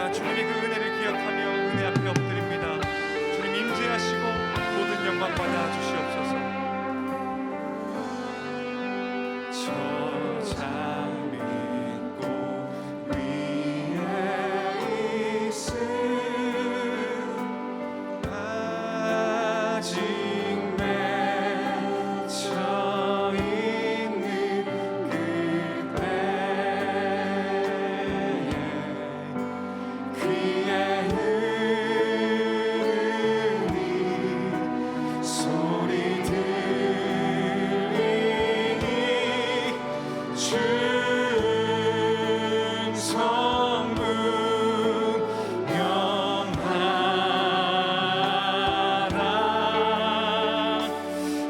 때마다 주님의 그 은혜를 기억하며 은혜 앞에 엎드립니다. 주님 임재하시고 모든 영광 받아 주시옵소서. 저 장미꽃 위에 있음 아직 맺혀 있는 그때에 귀에 흐르는 소리 들리니 주 성문 명하라.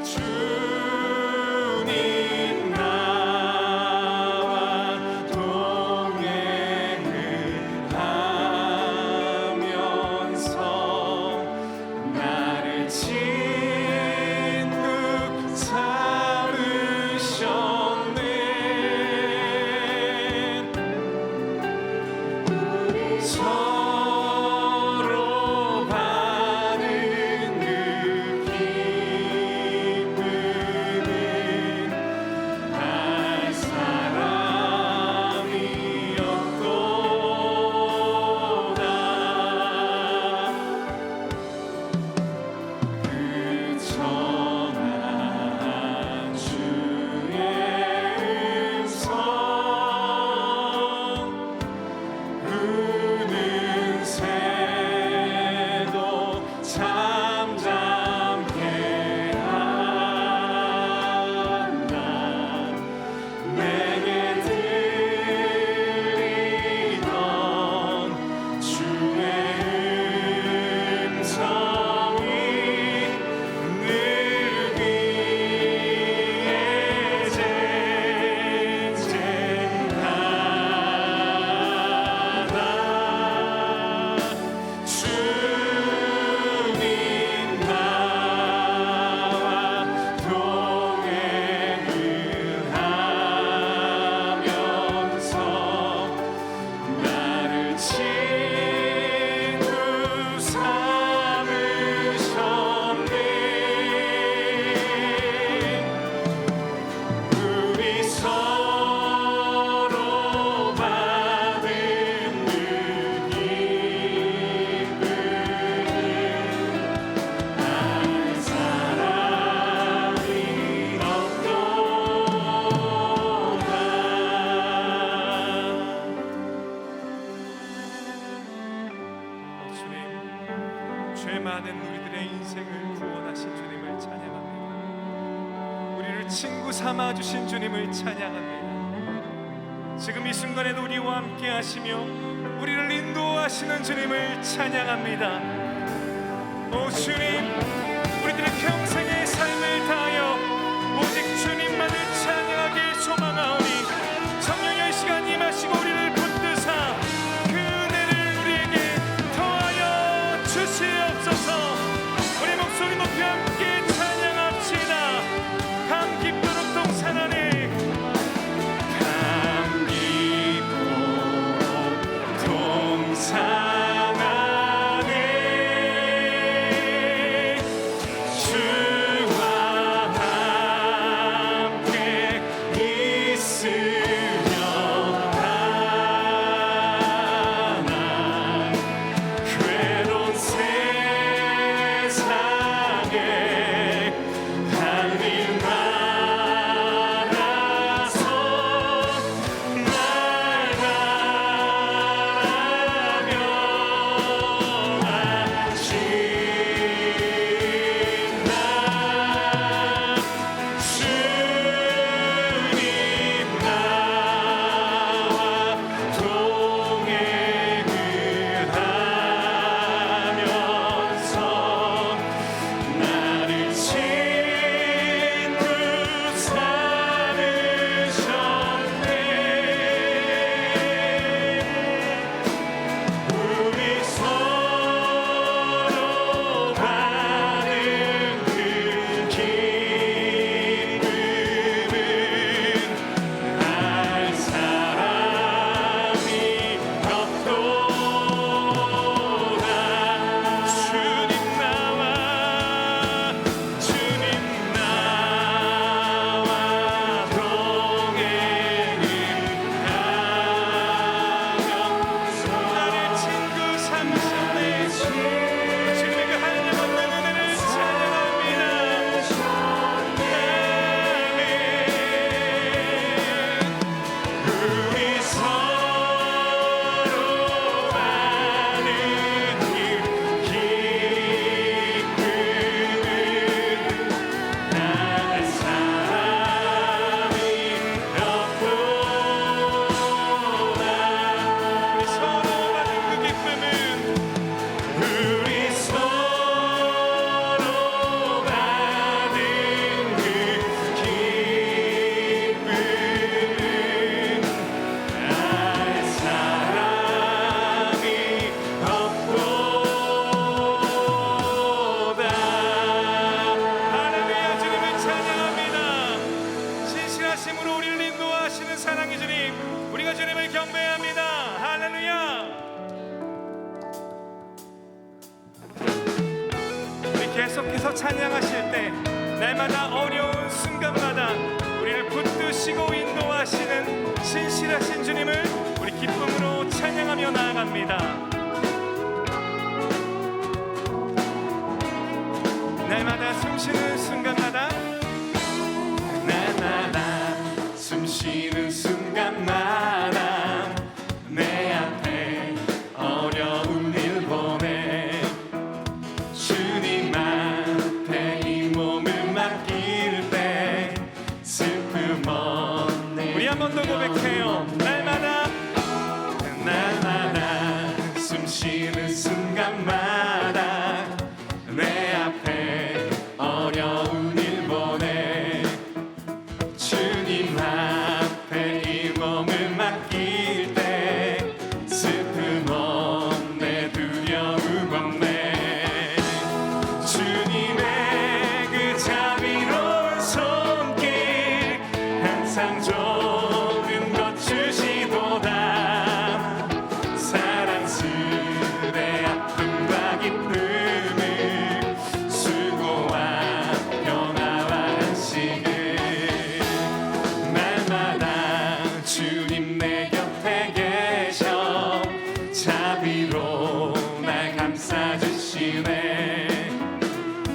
주님 나와 동행을 하면서 나를 친구 삼으셨네. 서로 받은 그 기쁨은 할 사람이 없도다. 그 정한 주의 음성 우는 새도 잠잠케 한다. 내게 들리던 주의 음성이 늘 귀에 쟁쟁하다. 주님 나와 동행을 하면서 나를 친구 삼으셨네. 우리 서로 받은 그 기쁨은 알 사람이 없도다. 주님, 죄 많은 우리들의 인생을 구원하신 주님을 찬양합니다. 우리를 친구 삼아 주신 주님을 찬양합니다. 지금 이 순간에도 우리와 함께 하시며 우리를 인도하시는 주님을 찬양합니다. 오 주님, 우리들의 평생의 삶을 다하여 오직 주님만을 찬양하길 소망하오니 성령의 시간 임하시고 우리를 붙드사 그 은혜를 우리에게 더하여 주시옵소서. 우리 목소리 높여 함께 찬양합시다. 감 깊도록 동산 안에 감 깊도록 동산 안에 주와 함께 있으리. 인도하시는 사랑의 주님, 우리가 주님을 경배합니다. 할렐루야. 우리 계속해서 찬양하실 때 날마다 어려운 순간마다 우리를 붙드시고 인도하시는 신실하신 주님을 우리 기쁨으로 찬양하며 나아갑니다. 날마다 숨쉬는 순간마다, 날마다 숨쉬는 순간마다 내 앞에 어려운 일 보내 주님 앞에 이 몸을 맡길 때 슬픔 없네. 우리 한 번 더 고백해요. 날마다 숨쉬는 순간마다 내 앞에 어려운 일 보내 주님 앞에 이 몸을 맡길 때 슬픔 없네, 두려움 없네. 주님의 그 자비로운 손길 항상 좋은 것 주시도다. 사랑스레 아픔과 기쁨을 수고와 평화와 안식을 날마다 주님 내 곁에 계셔 자비로 날 감싸주시네.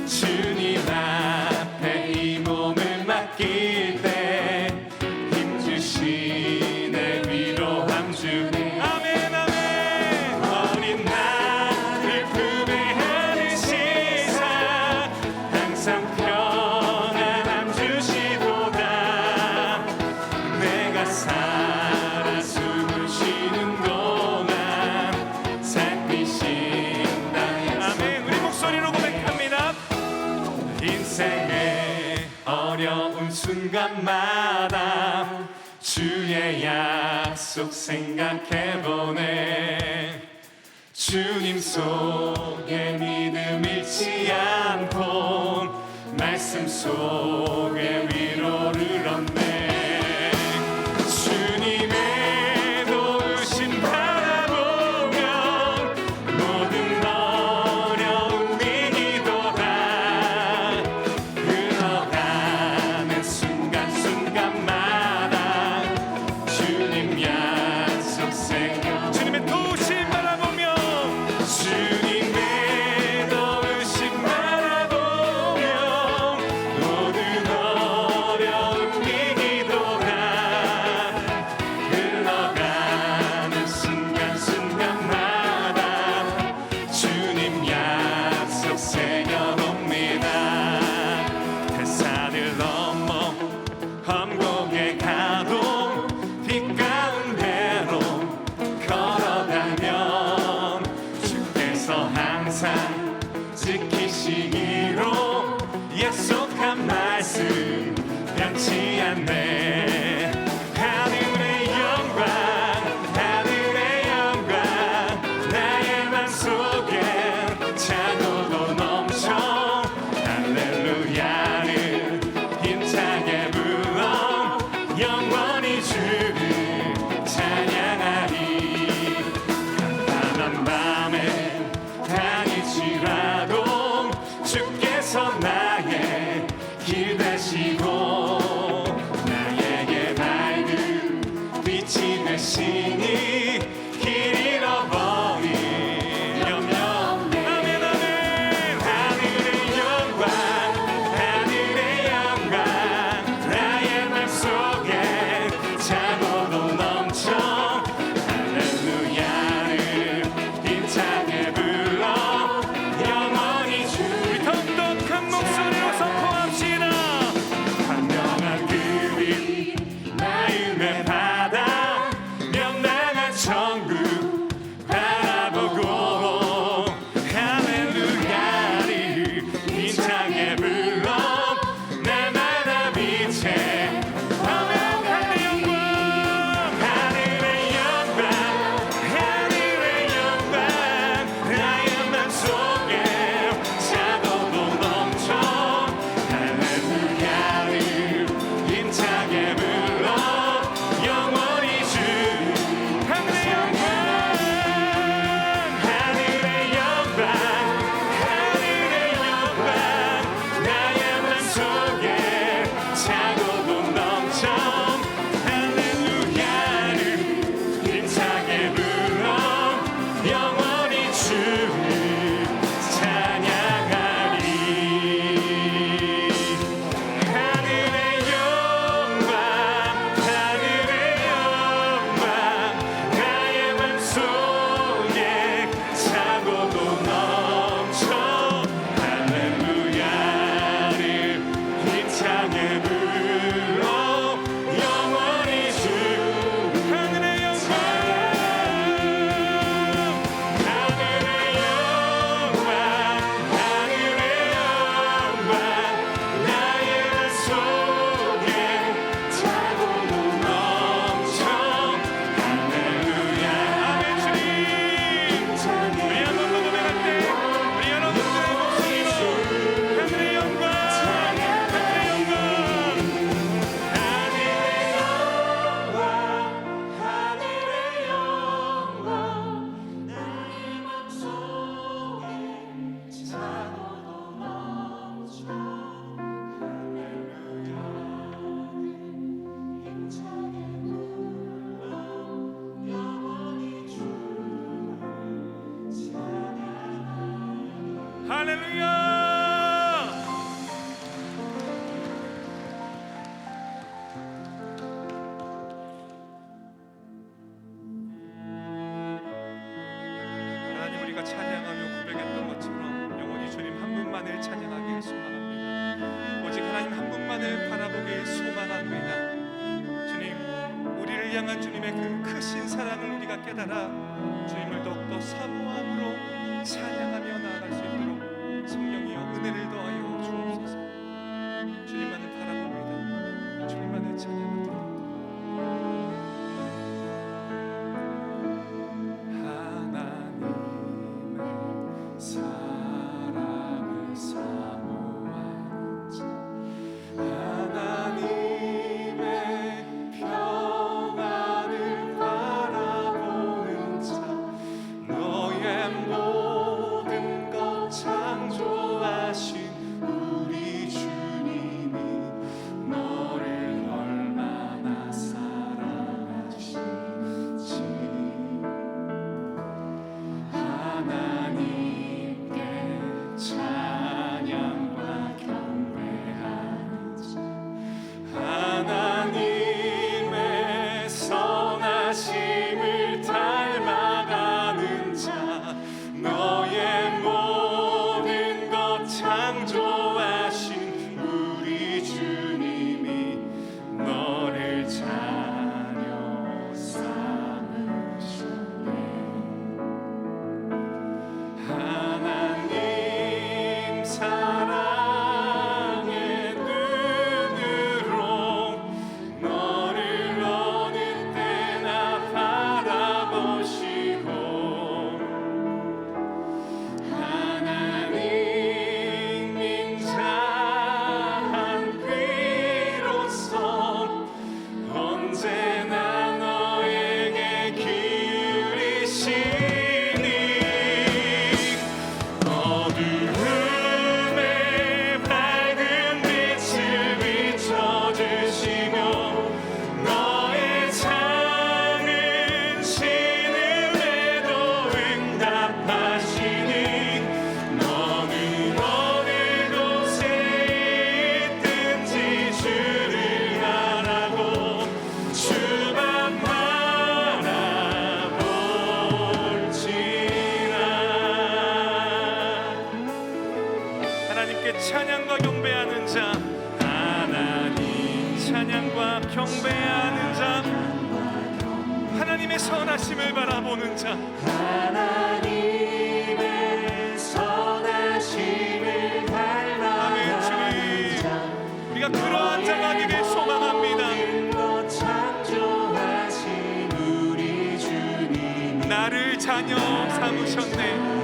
주님 앞에 이 몸을 맡길 때 힘주시네, 위로함 주네. 아멘 아멘. 어린 나를 품에 안으시사 항상 평안함 주시도다. 내가 살아 숨을 쉬는 동안 살피신다. 아멘. 우리 목소리로 고백합니다. 인생의 어려운 순간마다 주의 약속 생각해보네. 주님 속에 믿음 잃지 않고 말씀 속에 위로를 얻네. 주님의 도우심 바라보며 모든 어려움 이기도다. 흘러가는 순간순간마다 주님 약속 생각. 주님의 도우심 바라보며, 주님의 도우심 바라보며 모든 어려움 이기도다. 흘러가는 순간순간마다 주님 약속 새겨봅니다. 대산을 넘어 험곡에 가도 빛 가운데로 걸어가면 주께서 항상 지키시기로 약속한 말씀 변치 않네. 하늘의 영광, 하늘의 영광 나의 맘속에 차고도 넘쳐 할렐루야를 힘차게 불러 영원히 주를 찬양하리. 깜깜한 밤에 다닐지라도 주께서 나의 길 되시고 나에게 밝은 빛이 되시니 길 잃어버린 염려. 아멘 아멘. 하늘의 영광, 하늘의 영광 나의 맘속에 차고도 넘쳐 할렐루야를 힘차게 불러 영원히 주를. 통독한 목소리로 선포합시다. 광명한 그빛 마음의 바다 명랑한 하나님, 우리가 찬양하며 고백했던 것처럼 영원히 주님 한 분만을 찬양하길 소망합니다. 오직 하나님 한 분만을 바라보길 소망합니다. 주님, 우리를 향한 주님의 그 크신 사랑을 우리가 깨달아 주님을 더욱더 사모함으로 찬양하며 나아갈 수 있도록 성령이여 은혜를 더하여 주옵소서. 주님만을 바라봅니다. 주님만을 찬양합니다. 찬양과 경배하는 자, 하나님 찬양과 경배하는 자, 하나님의 선하심을 바라보는 자, 하나님의 선하심을 아멘. 주님, 우리가 그러한 자가 되길 소망합니다. 나를 자녀 삼으셨네.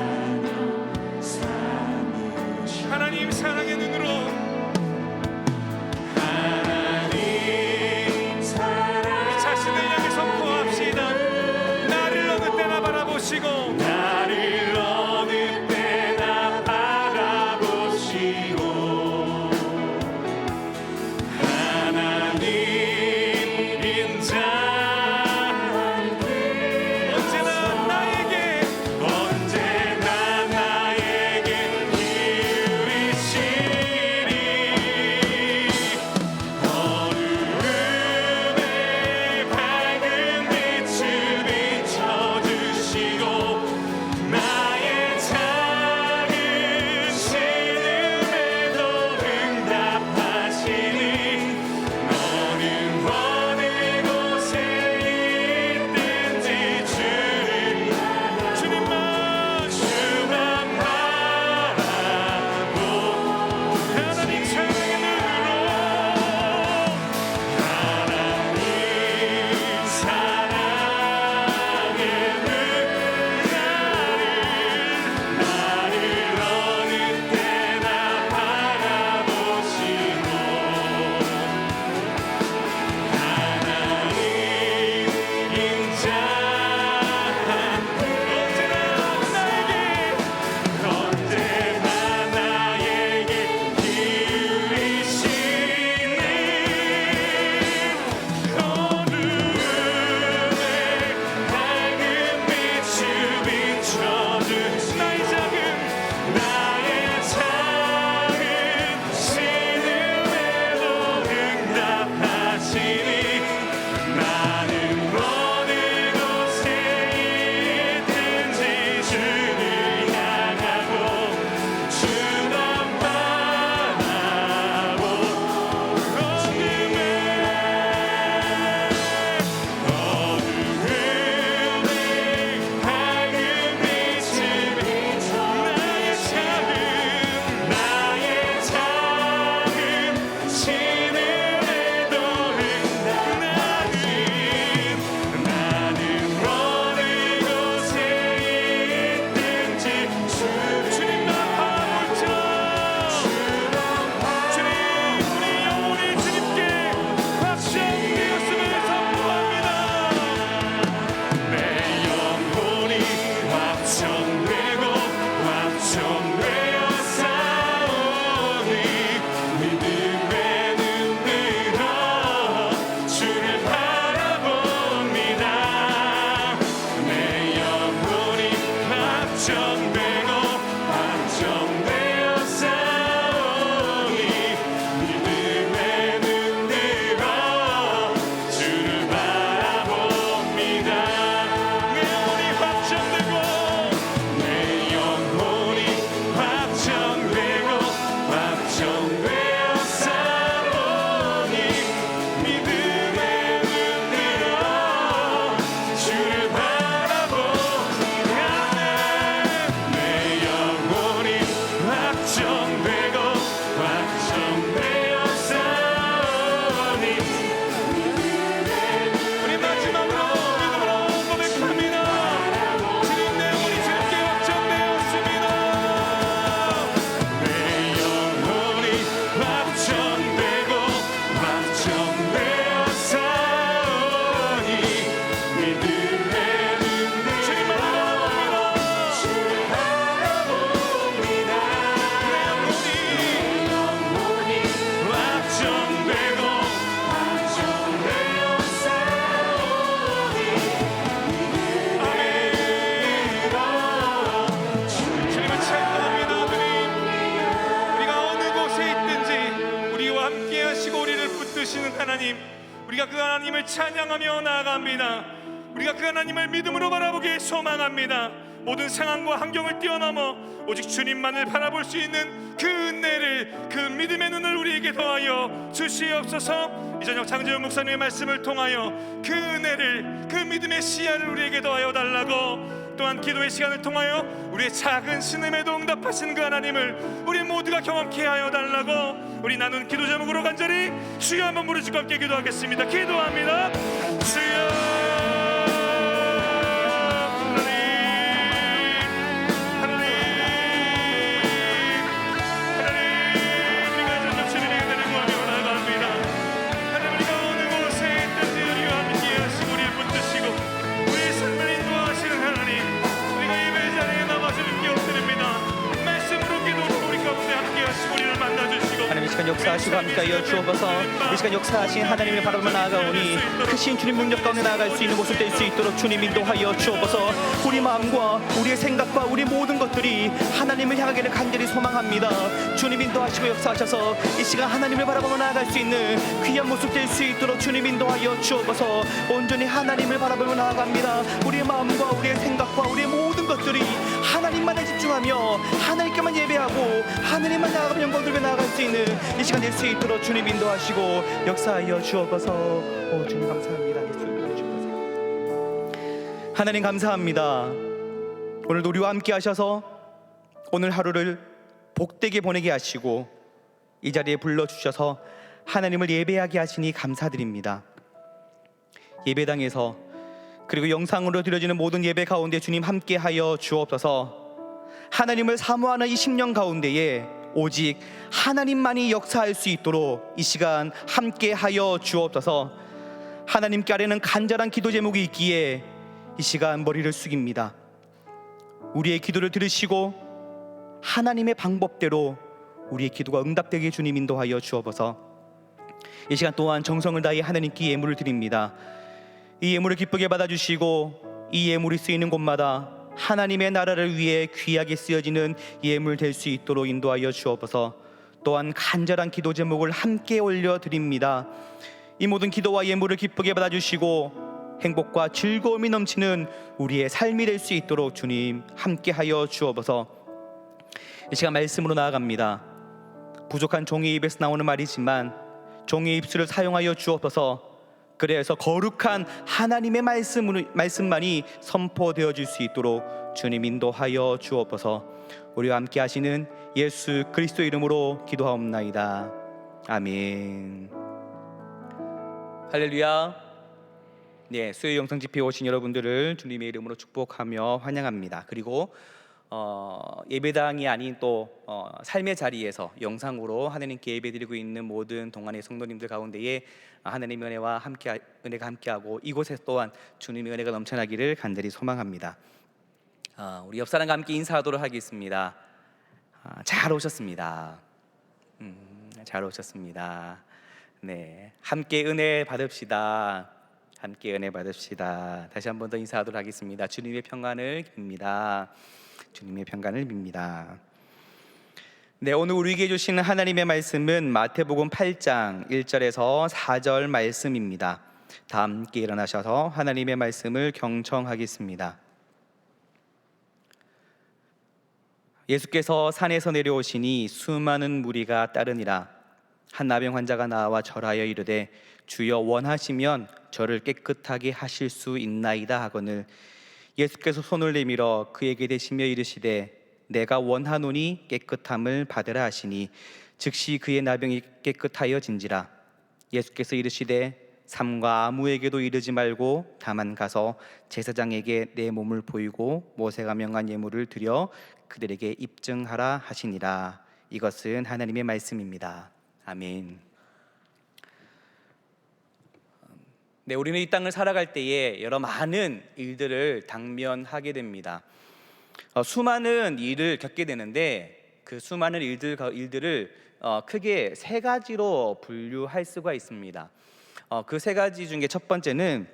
하나님 사랑의 눈으로 하나님 사랑 우리 자신을 향해 선포합시다. 나를 어느 때나 바라보시고 나를 어느 때나 바라보시고 하나님 인자 하나님을 찬양하며 나아갑니다. 우리가 그 하나님을 믿음으로 바라보기에 소망합니다. 모든 상황과 환경을 뛰어넘어 오직 주님만을 바라볼 수 있는 그 은혜를, 그 믿음의 눈을 우리에게 더하여 주시옵소서. 이 저녁 장재훈 목사님의 말씀을 통하여 그 은혜를, 그 믿음의 시야를 우리에게 더하여 달라고, 또한 기도의 시간을 통하여 우리의 작은 신음에도 응답하신 그 하나님을 우리 모두가 경험케 하여 달라고, 우리 나눈 기도 제목으로 간절히 주여 한번 부르시고 함께 기도하겠습니다. 기도합니다. 주여, 역사하시고 함께하여 주옵소서. 이 시간 역사하신 하나님을 바라보며 나아가오니 크신 주님 능력 가운데 나아갈 수 있는 모습 될 수 있도록 주님 인도하여 주옵소서. 우리 마음과 우리의 생각과 우리 모든 것들이 하나님을 향하기를 간절히 소망합니다. 주님 인도하시고 역사하셔서 이 시간 하나님을 바라보며 나아갈 수 있는 귀한 모습 될 수 있도록 주님 인도하여 주옵소서. 온전히 하나님을 바라보며 나아갑니다. 우리의 마음과 우리의 생각과 우리의 모든 것들이 하나님만에 집중하며 하나님께만 예배하고 하나님만 나아가며 영광 돌며 나아갈 수 있는 이 시간 될 수 있도록 주님 인도하시고 역사하여 주옵소서. 오 주님 감사합니다. 예수 이름으로 주옵소서. 하나님 감사합니다. 오늘도 우리와 함께 하셔서 오늘 하루를 복되게 보내게 하시고 이 자리에 불러주셔서 하나님을 예배하게 하시니 감사드립니다. 예배당에서 그리고 영상으로 드려지는 모든 예배 가운데 주님 함께하여 주옵소서. 하나님을 사모하는 이 10년 가운데에 오직 하나님만이 역사할 수 있도록 이 시간 함께하여 주옵소서. 하나님께 아뢰는 간절한 기도 제목이 있기에 이 시간 머리를 숙입니다. 우리의 기도를 들으시고 하나님의 방법대로 우리의 기도가 응답되게 주님 인도하여 주옵소서. 이 시간 또한 정성을 다해 하나님께 예물을 드립니다. 이 예물을 기쁘게 받아주시고 이 예물이 쓰이는 곳마다 하나님의 나라를 위해 귀하게 쓰여지는 예물 될 수 있도록 인도하여 주옵소서. 또한 간절한 기도 제목을 함께 올려드립니다. 이 모든 기도와 예물을 기쁘게 받아주시고 행복과 즐거움이 넘치는 우리의 삶이 될 수 있도록 주님 함께하여 주옵소서. 이 시간 말씀으로 나아갑니다. 부족한 종의 입에서 나오는 말이지만 종의 입술을 사용하여 주옵소서. 그래서 거룩한 하나님의 말씀만이 선포되어질 수 있도록 주님 인도하여 주옵소서. 우리와 함께 하시는 예수 그리스도 이름으로 기도하옵나이다. 아멘. 할렐루야. 네, 수요 영상 집회에 오신 여러분들을 주님의 이름으로 축복하며 환영합니다. 그리고 예배당이 아닌 또 삶의 자리에서 영상으로 하나님께 예배드리고 있는 모든 동안의 성도님들 가운데에 하나님의 은혜가 함께하고 이곳에 또한 주님의 은혜가 넘쳐나기를 간절히 소망합니다. 우리 옆 사람과 함께 인사하도록 하겠습니다. 잘 오셨습니다. 잘 오셨습니다. 네, 함께 은혜 받읍시다. 함께 은혜 받읍시다. 다시 한 번 더 인사하도록 하겠습니다. 주님의 평안을 빕니다. 주님의 평강을 빕니다. 네, 오늘 우리에게 주시는 하나님의 말씀은 마태복음 8장 1절에서 4절 말씀입니다. 다 함께 일어나셔서 하나님의 말씀을 경청하겠습니다. 예수께서 산에서 내려오시니 수많은 무리가 따르니라. 한 나병 환자가 나와 절하여 이르되 주여 원하시면 저를 깨끗하게 하실 수 있나이다 하거늘 예수께서 손을 내밀어 그에게 대시며 이르시되 내가 원하노니 깨끗함을 받으라 하시니 즉시 그의 나병이 깨끗하여진지라. 예수께서 이르시되 삼가 아무에게도 이르지 말고 다만 가서 제사장에게 내 몸을 보이고 모세가 명한 예물을 드려 그들에게 입증하라 하시니라. 이것은 하나님의 말씀입니다. 아멘. 네, 우리는 이 땅을 살아갈 때에 여러 많은 일들을 당면하게 됩니다. 수많은 일을 겪게 되는데 그 수많은 일들을 크게 세 가지로 분류할 수가 있습니다. 그 세 가지 중에 첫 번째는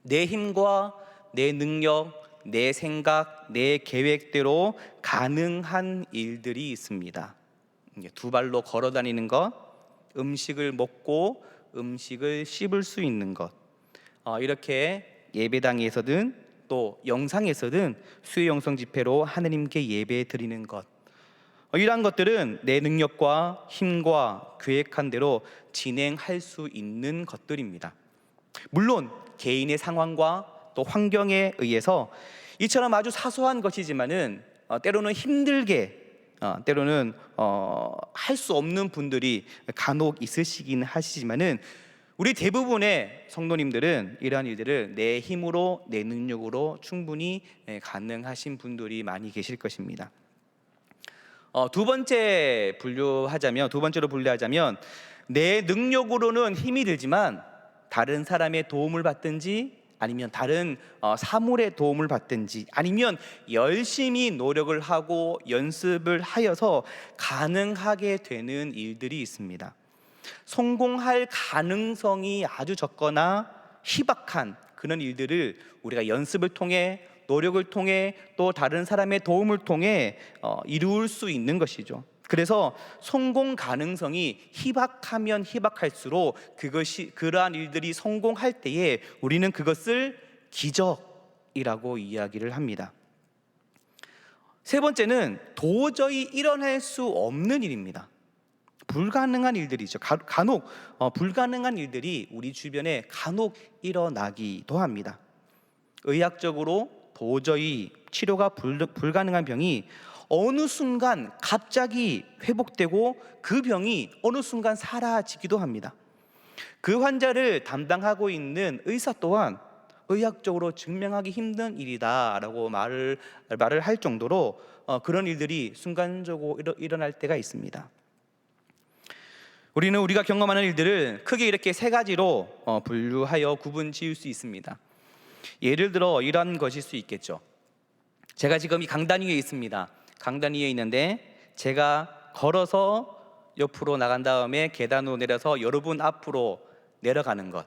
내 힘과 내 능력, 내 생각, 내 계획대로 가능한 일들이 있습니다. 두 발로 걸어 다니는 것, 음식을 먹고 음식을 씹을 수 있는 것, 이렇게 예배당에서든 또 영상에서든 수요 영성 집회로 하나님께 예배 드리는 것, 이러한 것들은 내 능력과 힘과 계획한 대로 진행할 수 있는 것들입니다. 물론 개인의 상황과 또 환경에 의해서 이처럼 아주 사소한 것이지만은 때로는 힘들게, 때로는 할 수 없는 분들이 간혹 있으시긴 하시지만은 우리 대부분의 성도님들은 이러한 일들을 내 힘으로, 내 능력으로 충분히 가능하신 분들이 많이 계실 것입니다. 두 번째로 분류하자면 내 능력으로는 힘이 들지만 다른 사람의 도움을 받든지 아니면 다른 사물의 도움을 받든지 아니면 열심히 노력을 하고 연습을 하여서 가능하게 되는 일들이 있습니다. 성공할 가능성이 아주 적거나 희박한 그런 일들을 우리가 연습을 통해, 노력을 통해, 또 다른 사람의 도움을 통해 이룰 수 있는 것이죠. 그래서 성공 가능성이 희박하면 희박할수록 그러한 일들이 성공할 때에 우리는 그것을 기적이라고 이야기를 합니다. 세 번째는 도저히 일어날 수 없는 일입니다. 불가능한 일들이죠. 간혹 불가능한 일들이 우리 주변에 간혹 일어나기도 합니다. 의학적으로 도저히 치료가 불가능한 병이 어느 순간 갑자기 회복되고 그 병이 어느 순간 사라지기도 합니다. 그 환자를 담당하고 있는 의사 또한 의학적으로 증명하기 힘든 일이다라고 말을 할 정도로 그런 일들이 순간적으로 일어날 때가 있습니다. 우리가 경험하는 일들을 크게 이렇게 세 가지로 분류하여 구분 지을 수 있습니다. 예를 들어 이러한 것일 수 있겠죠. 제가 지금 이 강단 위에 있습니다. 강단 위에 있는데 제가 걸어서 옆으로 나간 다음에 계단으로 내려서 여러분 앞으로 내려가는 것,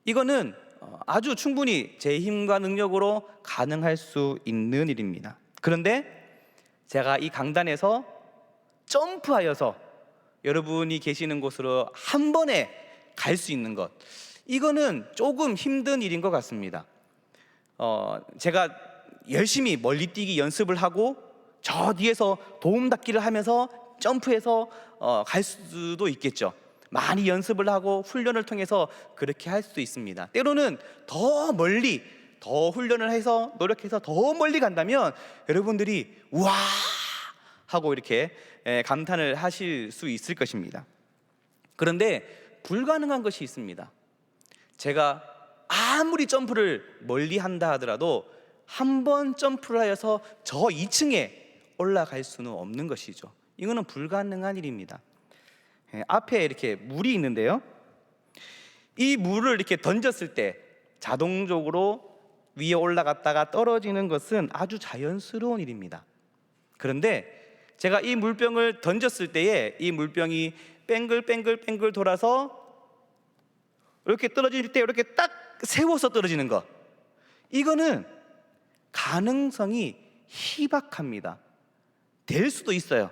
이거는 아주 충분히 제 힘과 능력으로 가능할 수 있는 일입니다. 그런데 제가 이 강단에서 점프하여서 여러분이 계시는 곳으로 한 번에 갈 수 있는 것, 이거는 조금 힘든 일인 것 같습니다. 제가 열심히 멀리 뛰기 연습을 하고 저 뒤에서 도움닫기를 하면서 점프해서 갈 수도 있겠죠. 많이 연습을 하고 훈련을 통해서 그렇게 할 수도 있습니다. 때로는 더 멀리, 더 훈련을 해서 노력해서 더 멀리 간다면 여러분들이 우와 하고 이렇게 감탄을 하실 수 있을 것입니다. 그런데 불가능한 것이 있습니다. 제가 아무리 점프를 멀리 한다 하더라도 한 번 점프를 하여서 저 2층에 올라갈 수는 없는 것이죠. 이거는 불가능한 일입니다. 앞에 이렇게 물이 있는데요, 이 물을 이렇게 던졌을 때 자동적으로 위에 올라갔다가 떨어지는 것은 아주 자연스러운 일입니다. 그런데 제가 이 물병을 던졌을 때에 이 물병이 뱅글뱅글 돌아서 이렇게 떨어질 때 이렇게 딱 세워서 떨어지는 것, 이거는 가능성이 희박합니다. 될 수도 있어요.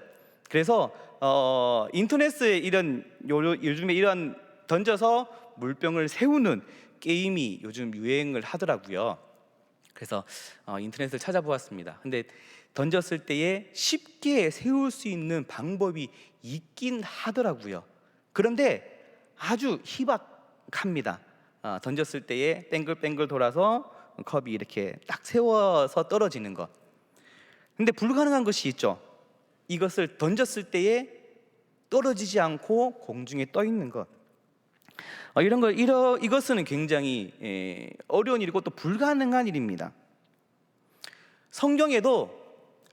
그래서 인터넷에 요즘에 이런 던져서 물병을 세우는 게임이 요즘 유행을 하더라고요. 그래서 인터넷을 찾아보았습니다. 근데 던졌을 때에 쉽게 세울 수 있는 방법이 있긴 하더라고요. 그런데 아주 희박합니다. 던졌을 때에 뱅글뱅글 돌아서 컵이 이렇게 딱 세워서 떨어지는 것. 근데 불가능한 것이 있죠. 이것을 던졌을 때에 떨어지지 않고 공중에 떠 있는 것. 이것은 굉장히 어려운 일이고 또 불가능한 일입니다. 성경에도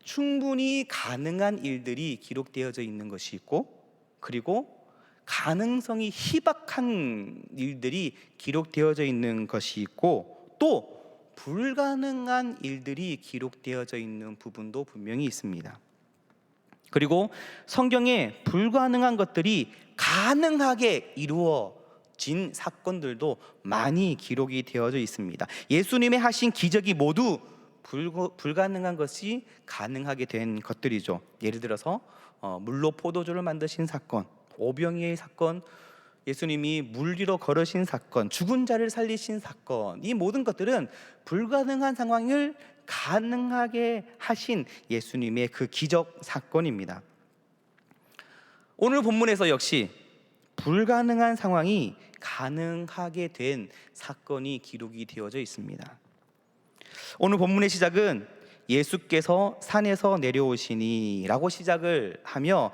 충분히 가능한 일들이 기록되어져 있는 것이 있고, 그리고 가능성이 희박한 일들이 기록되어져 있는 것이 있고, 또 불가능한 일들이 기록되어져 있는 부분도 분명히 있습니다. 그리고 성경에 불가능한 것들이 가능하게 이루어진 사건들도 많이 기록이 되어져 있습니다. 예수님의 하신 기적이 모두 불가능한 것이 가능하게 된 것들이죠. 예를 들어서 물로 포도주를 만드신 사건, 오병이의 사건, 예수님이 물 위로 걸으신 사건, 죽은 자를 살리신 사건, 이 모든 것들은 불가능한 상황을 가능하게 하신 예수님의 그 기적 사건입니다. 오늘 본문에서 역시 불가능한 상황이 가능하게 된 사건이 기록이 되어져 있습니다. 오늘 본문의 시작은 예수께서 산에서 내려오시니 라고 시작을 하며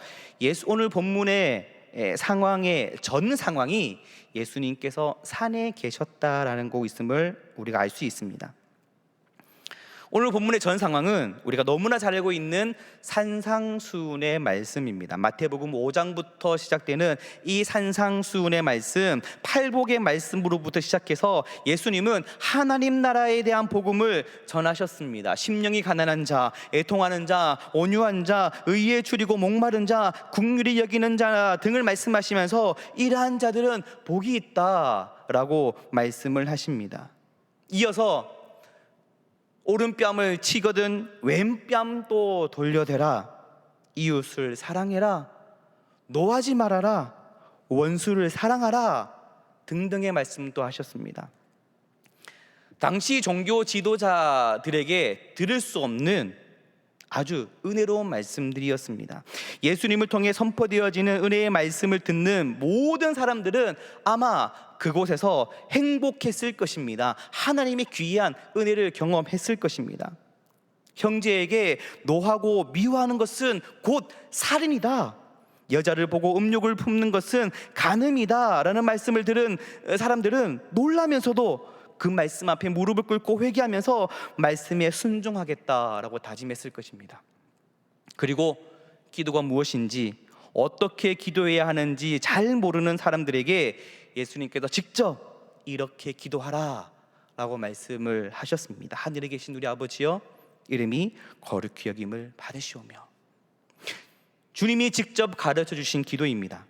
오늘 본문의 상황의 전 상황이 예수님께서 산에 계셨다라는 거 있음을 우리가 알 수 있습니다. 오늘 본문의 전 상황은 우리가 너무나 잘 알고 있는 산상수훈의 말씀입니다. 마태복음 5장부터 시작되는 이 산상수훈의 말씀, 팔복의 말씀으로부터 시작해서 예수님은 하나님 나라에 대한 복음을 전하셨습니다. 심령이 가난한 자, 애통하는 자, 온유한 자, 의에 줄이고 목마른 자, 긍휼히 여기는 자 등을 말씀하시면서 이러한 자들은 복이 있다라고 말씀을 하십니다. 이어서 오른뺨을 치거든 왼뺨도 돌려대라, 이웃을 사랑해라, 노하지 말아라, 원수를 사랑하라 등등의 말씀도 하셨습니다. 당시 종교 지도자들에게 들을 수 없는 아주 은혜로운 말씀들이었습니다. 예수님을 통해 선포되어지는 은혜의 말씀을 듣는 모든 사람들은 아마 그곳에서 행복했을 것입니다. 하나님의 귀한 은혜를 경험했을 것입니다. 형제에게 노하고 미워하는 것은 곧 살인이다, 여자를 보고 음욕을 품는 것은 간음이다 라는 말씀을 들은 사람들은 놀라면서도 그 말씀 앞에 무릎을 꿇고 회개하면서 말씀에 순종하겠다라고 다짐했을 것입니다. 그리고 기도가 무엇인지, 어떻게 기도해야 하는지 잘 모르는 사람들에게 예수님께서 직접 이렇게 기도하라 라고 말씀을 하셨습니다. 하늘에 계신 우리 아버지여, 이름이 거룩히 여김을 받으시오며. 주님이 직접 가르쳐 주신 기도입니다.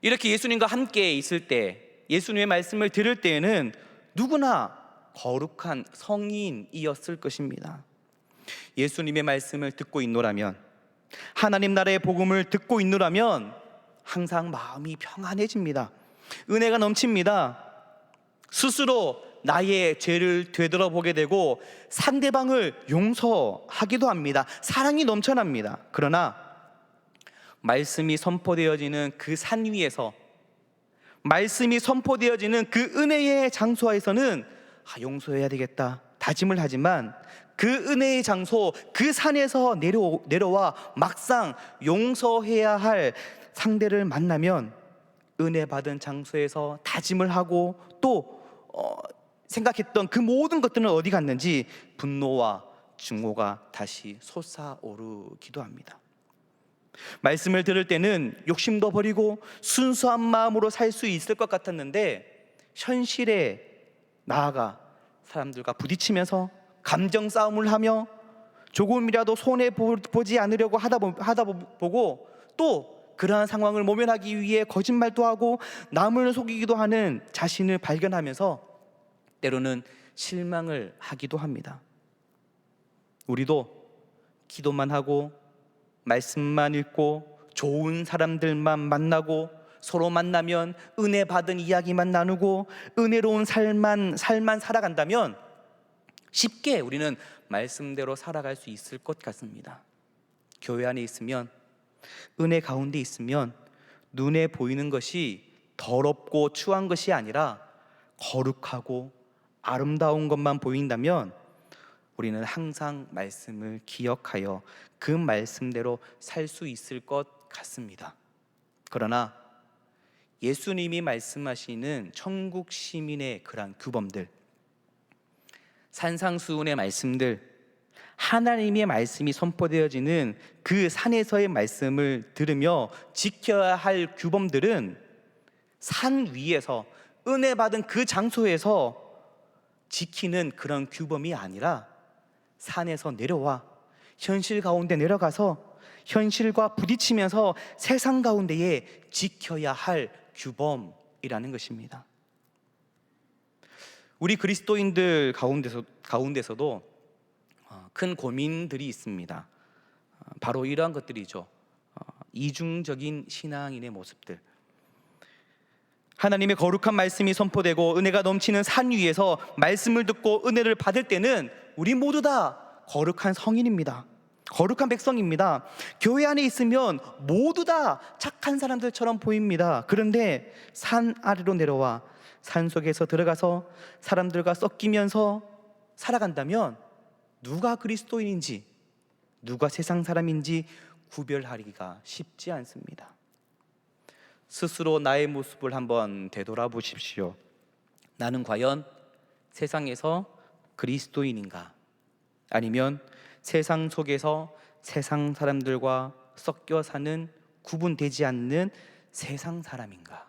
이렇게 예수님과 함께 있을 때, 예수님의 말씀을 들을 때에는 누구나 거룩한 성인이었을 것입니다. 예수님의 말씀을 듣고 있노라면, 하나님 나라의 복음을 듣고 있노라면 항상 마음이 평안해집니다. 은혜가 넘칩니다. 스스로 나의 죄를 되돌아보게 되고 상대방을 용서하기도 합니다. 사랑이 넘쳐납니다. 그러나 말씀이 선포되어지는 그 산 위에서, 말씀이 선포되어지는 그 은혜의 장소에서는 용서해야 되겠다 다짐을 하지만, 그 은혜의 장소, 그 산에서 내려와 막상 용서해야 할 상대를 만나면 은혜 받은 장소에서 다짐을 하고 또 생각했던 그 모든 것들은 어디 갔는지 분노와 증오가 다시 솟아오르기도 합니다. 말씀을 들을 때는 욕심도 버리고 순수한 마음으로 살 수 있을 것 같았는데, 현실에 나아가 사람들과 부딪히면서 감정 싸움을 하며 조금이라도 손해 보지 않으려고 하다 보고 또 그러한 상황을 모면하기 위해 거짓말도 하고 남을 속이기도 하는 자신을 발견하면서 때로는 실망을 하기도 합니다. 우리도 기도만 하고 말씀만 읽고 좋은 사람들만 만나고 서로 만나면 은혜 받은 이야기만 나누고 은혜로운 삶만 살아간다면 쉽게 우리는 말씀대로 살아갈 수 있을 것 같습니다. 교회 안에 있으면, 은혜 가운데 있으면 눈에 보이는 것이 더럽고 추한 것이 아니라 거룩하고 아름다운 것만 보인다면 우리는 항상 말씀을 기억하여 그 말씀대로 살 수 있을 것 같습니다. 그러나 예수님이 말씀하시는 천국 시민의 그러한 규범들, 산상수훈의 말씀들, 하나님의 말씀이 선포되어지는 그 산에서의 말씀을 들으며 지켜야 할 규범들은 산 위에서 은혜 받은 그 장소에서 지키는 그런 규범이 아니라 산에서 내려와 현실 가운데 내려가서 현실과 부딪히면서 세상 가운데에 지켜야 할 규범이라는 것입니다. 우리 그리스도인들 가운데서도 큰 고민들이 있습니다. 바로 이러한 것들이죠. 이중적인 신앙인의 모습들, 하나님의 거룩한 말씀이 선포되고 은혜가 넘치는 산 위에서 말씀을 듣고 은혜를 받을 때는 우리 모두 다 거룩한 성인입니다. 거룩한 백성입니다. 교회 안에 있으면 모두 다 착한 사람들처럼 보입니다. 그런데 산 아래로 내려와 산 속에서 들어가서 사람들과 섞이면서 살아간다면 누가 그리스도인인지 누가 세상 사람인지 구별하기가 쉽지 않습니다. 스스로 나의 모습을 한번 되돌아보십시오. 나는 과연 세상에서 그리스도인인가? 아니면 세상 속에서 세상 사람들과 섞여 사는 구분되지 않는 세상 사람인가?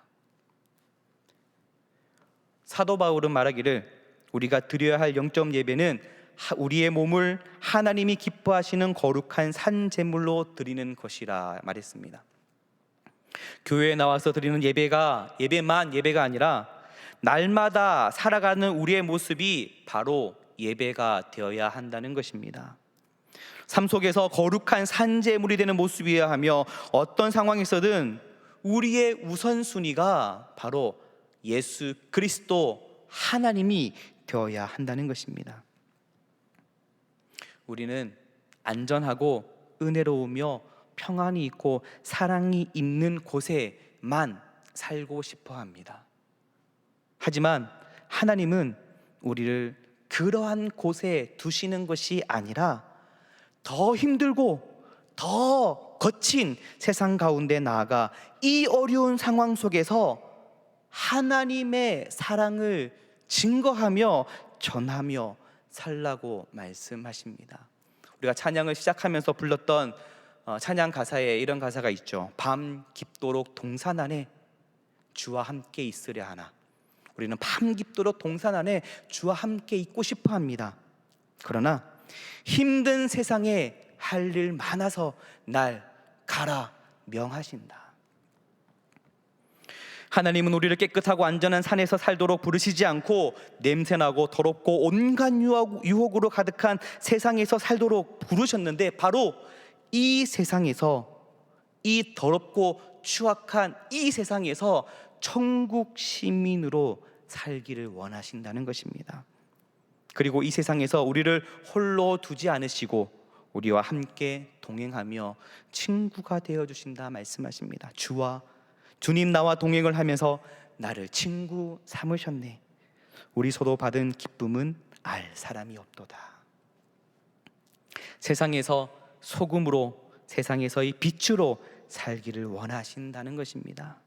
사도 바울은 말하기를 우리가 드려야 할 영적 예배는 우리의 몸을 하나님이 기뻐하시는 거룩한 산 제물로 드리는 것이라 말했습니다. 교회에 나와서 드리는 예배만 예배가 아니라 날마다 살아가는 우리의 모습이 바로 예배가 되어야 한다는 것입니다. 삶 속에서 거룩한 산제물이 되는 모습이어야 하며 어떤 상황에서든 우리의 우선순위가 바로 예수 그리스도 하나님이 되어야 한다는 것입니다. 우리는 안전하고 은혜로우며 평안이 있고 사랑이 있는 곳에만 살고 싶어 합니다. 하지만 하나님은 우리를 그러한 곳에 두시는 것이 아니라 더 힘들고 더 거친 세상 가운데 나아가 이 어려운 상황 속에서 하나님의 사랑을 증거하며 전하며 살라고 말씀하십니다. 우리가 찬양을 시작하면서 불렀던 찬양 가사에 이런 가사가 있죠. 밤 깊도록 동산 안에 주와 함께 있으려 하나. 우리는 밤 깊도록 동산 안에 주와 함께 있고 싶어 합니다. 그러나 힘든 세상에 할 일 많아서 날 가라 명하신다. 하나님은 우리를 깨끗하고 안전한 산에서 살도록 부르시지 않고 냄새나고 더럽고 온갖 유혹으로 가득한 세상에서 살도록 부르셨는데 바로 이 세상에서, 이 더럽고 추악한 이 세상에서 천국 시민으로 살기를 원하신다는 것입니다. 그리고 이 세상에서 우리를 홀로 두지 않으시고 우리와 함께 동행하며 친구가 되어주신다 말씀하십니다. 주님 나와 동행을 하면서 나를 친구 삼으셨네. 우리 서로 받은 기쁨은 알 사람이 없도다. 세상에서 소금으로, 세상에서의 빛으로 살기를 원하신다는 것입니다.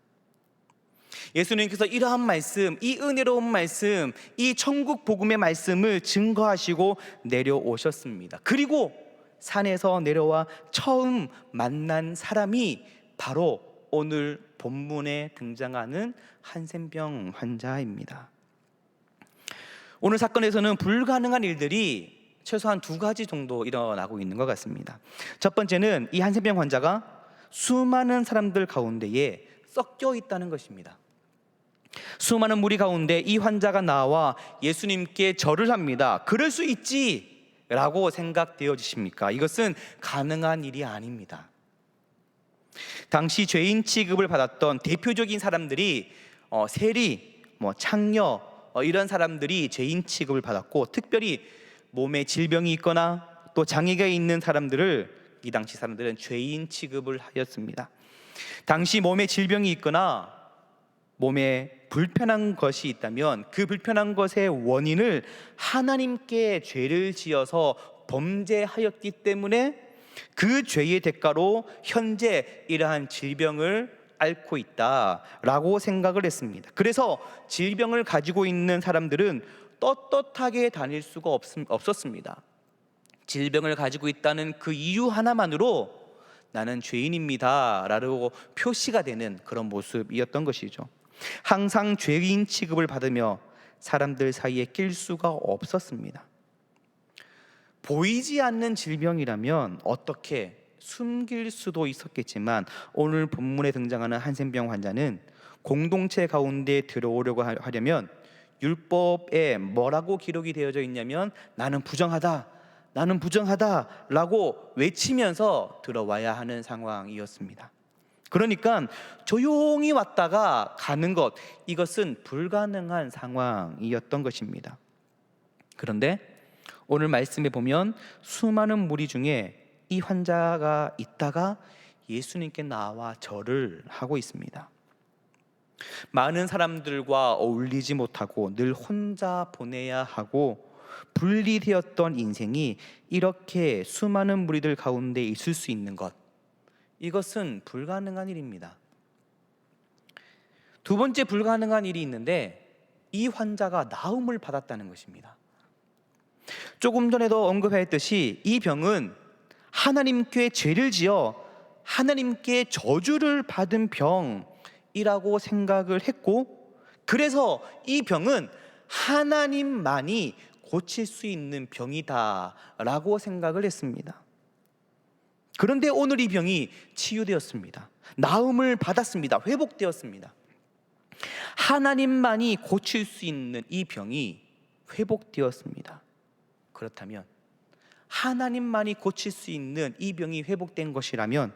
예수님께서 이러한 말씀, 이 은혜로운 말씀, 이 천국 복음의 말씀을 증거하시고 내려오셨습니다. 그리고 산에서 내려와 처음 만난 사람이 바로 오늘 본문에 등장하는 한센병 환자입니다. 오늘 사건에서는 불가능한 일들이 최소한 두 가지 정도 일어나고 있는 것 같습니다. 첫 번째는 이 한센병 환자가 수많은 사람들 가운데에 섞여 있다는 것입니다. 수많은 무리 가운데 이 환자가 나와 예수님께 절을 합니다. 그럴 수 있지 라고 생각되어지십니까? 이것은 가능한 일이 아닙니다. 당시 죄인 취급을 받았던 대표적인 사람들이 세리, 창녀 이런 사람들이 죄인 취급을 받았고, 특별히 몸에 질병이 있거나 또 장애가 있는 사람들을 이 당시 사람들은 죄인 취급을 하였습니다. 당시 몸에 질병이 있거나 몸에 불편한 것이 있다면 그 불편한 것의 원인을 하나님께 죄를 지어서 범죄하였기 때문에 그 죄의 대가로 현재 이러한 질병을 앓고 있다라고 생각을 했습니다. 그래서 질병을 가지고 있는 사람들은 떳떳하게 다닐 수가 없었습니다. 질병을 가지고 있다는 그 이유 하나만으로 나는 죄인입니다 라고 표시가 되는 그런 모습이었던 것이죠. 항상 죄인 취급을 받으며 사람들 사이에 낄 수가 없었습니다. 보이지 않는 질병이라면 어떻게 숨길 수도 있었겠지만 오늘 본문에 등장하는 한센병 환자는 공동체 가운데 들어오려고 하려면 율법에 뭐라고 기록이 되어져 있냐면 나는 부정하다 라고 외치면서 들어와야 하는 상황이었습니다. 그러니까 조용히 왔다가 가는 것, 이것은 불가능한 상황이었던 것입니다. 그런데 오늘 말씀에 보면 수많은 무리 중에 이 환자가 있다가 예수님께 나와 절을 하고 있습니다. 많은 사람들과 어울리지 못하고 늘 혼자 보내야 하고 분리되었던 인생이 이렇게 수많은 무리들 가운데 있을 수 있는 것, 이것은 불가능한 일입니다. 두 번째 불가능한 일이 있는데, 이 환자가 나음을 받았다는 것입니다. 조금 전에도 언급했듯이 이 병은 하나님께 죄를 지어 하나님께 저주를 받은 병이라고 생각을 했고, 그래서 이 병은 하나님만이 고칠 수 있는 병이다라고 생각을 했습니다. 그런데 오늘 이 병이 치유되었습니다. 나음을 받았습니다. 회복되었습니다. 하나님만이 고칠 수 있는 이 병이 회복되었습니다. 그렇다면 하나님만이 고칠 수 있는 이 병이 회복된 것이라면,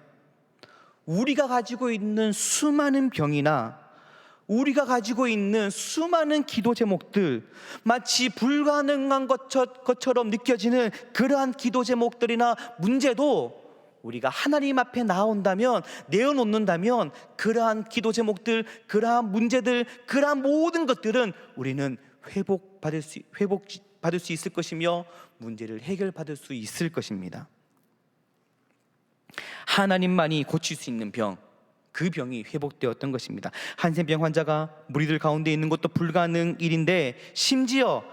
우리가 가지고 있는 수많은 병이나 우리가 가지고 있는 수많은 기도 제목들, 마치 불가능한 것처럼 느껴지는 그러한 기도 제목들이나 문제도 우리가 하나님 앞에 나온다면, 내어놓는다면, 그러한 기도 제목들, 그러한 문제들, 그러한 모든 것들은 우리는 회복받을 수 있을 것이며 문제를 해결받을 수 있을 것입니다. 하나님만이 고칠 수 있는 병, 그 병이 회복되었던 것입니다. 한센병 환자가 무리들 가운데 있는 것도 불가능 일인데, 심지어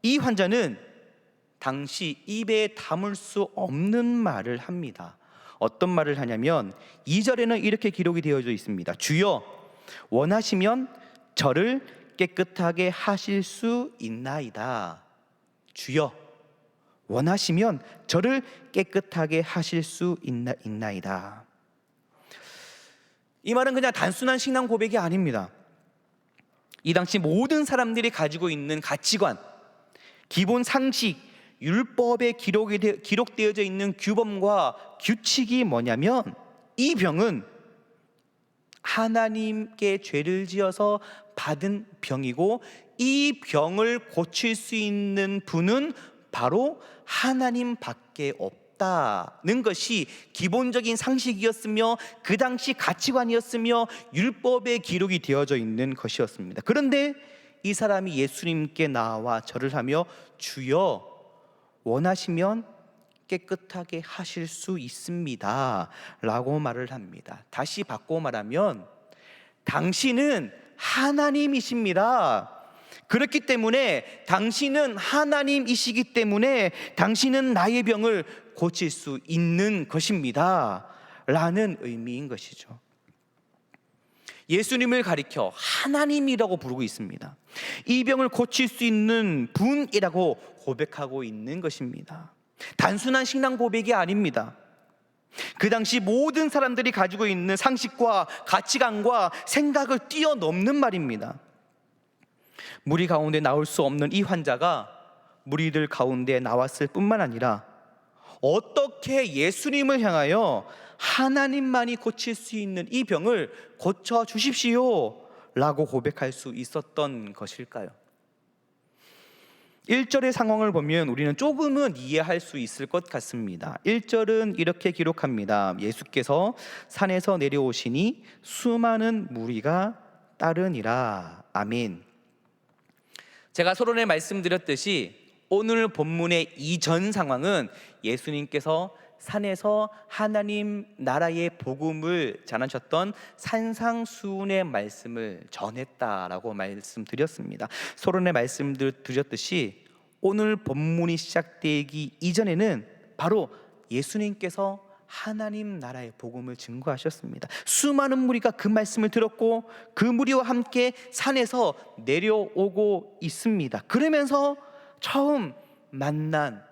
이 환자는 당시 입에 담을 수 없는 말을 합니다. 어떤 말을 하냐면 2절에는 이렇게 기록이 되어져 있습니다. 주여, 원하시면 저를 깨끗하게 하실 수 있나이다. 주여, 원하시면 저를 깨끗하게 하실 수 있나이다. 이 말은 그냥 단순한 신앙 고백이 아닙니다. 이 당시 모든 사람들이 가지고 있는 가치관, 기본 상식, 율법에 기록되어져 있는 규범과 규칙이 뭐냐면, 이 병은 하나님께 죄를 지어서 받은 병이고, 이 병을 고칠 수 있는 분은 바로 하나님밖에 없다는 것이 기본적인 상식이었으며, 그 당시 가치관이었으며, 율법에 기록이 되어져 있는 것이었습니다. 그런데 이 사람이 예수님께 나와 절을 하며 주여, 원하시면 깨끗하게 하실 수 있습니다 라고 말을 합니다. 다시 바꿔 말하면, 당신은 하나님이십니다. 그렇기 때문에, 당신은 하나님이시기 때문에 당신은 나의 병을 고칠 수 있는 것입니다 라는 의미인 것이죠. 예수님을 가리켜 하나님이라고 부르고 있습니다. 이 병을 고칠 수 있는 분이라고 고백하고 있는 것입니다. 단순한 신앙 고백이 아닙니다. 그 당시 모든 사람들이 가지고 있는 상식과 가치관과 생각을 뛰어넘는 말입니다. 무리 가운데 나올 수 없는 이 환자가 무리들 가운데 나왔을 뿐만 아니라, 어떻게 예수님을 향하여 하나님만이 고칠 수 있는 이 병을 고쳐 주십시오 라고 고백할 수 있었던 것일까요? 1절의 상황을 보면 우리는 조금은 이해할 수 있을 것 같습니다. 1절은 이렇게 기록합니다. 예수께서 산에서 내려오시니 수많은 무리가 따르니라. 아멘. 제가 서론에 말씀드렸듯이 오늘 본문의 이전 상황은 예수님께서 산에서 하나님 나라의 복음을 전하셨던 산상수훈의 말씀을 전했다라고 말씀드렸습니다. 서론에 말씀드렸듯이 오늘 본문이 시작되기 이전에는 바로 예수님께서 하나님 나라의 복음을 증거하셨습니다. 수많은 무리가 그 말씀을 들었고 그 무리와 함께 산에서 내려오고 있습니다. 그러면서 처음 만난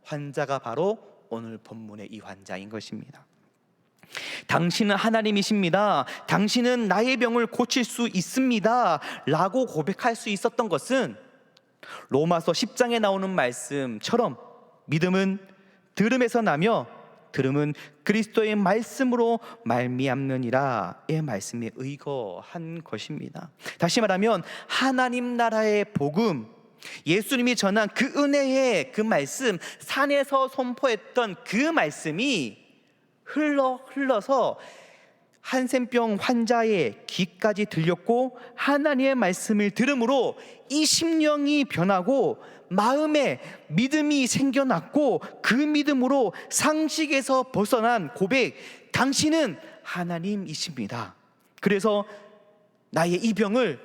환자가 바로 오늘 본문의 이 환자인 것입니다. 당신은 하나님이십니다. 당신은 나의 병을 고칠 수 있습니다 라고 고백할 수 있었던 것은 로마서 10장에 나오는 말씀처럼 믿음은 들음에서 나며 들음은 그리스도의 말씀으로 말미암느니라의 말씀에 의거한 것입니다. 다시 말하면 하나님 나라의 복음, 예수님이 전한 그 은혜의 그 말씀, 산에서 선포했던 그 말씀이 흘러서 한센병 환자의 귀까지 들렸고, 하나님의 말씀을 들음으로 이 심령이 변하고 마음에 믿음이 생겨났고, 그 믿음으로 상식에서 벗어난 고백, 당신은 하나님이십니다. 그래서 나의 이 병을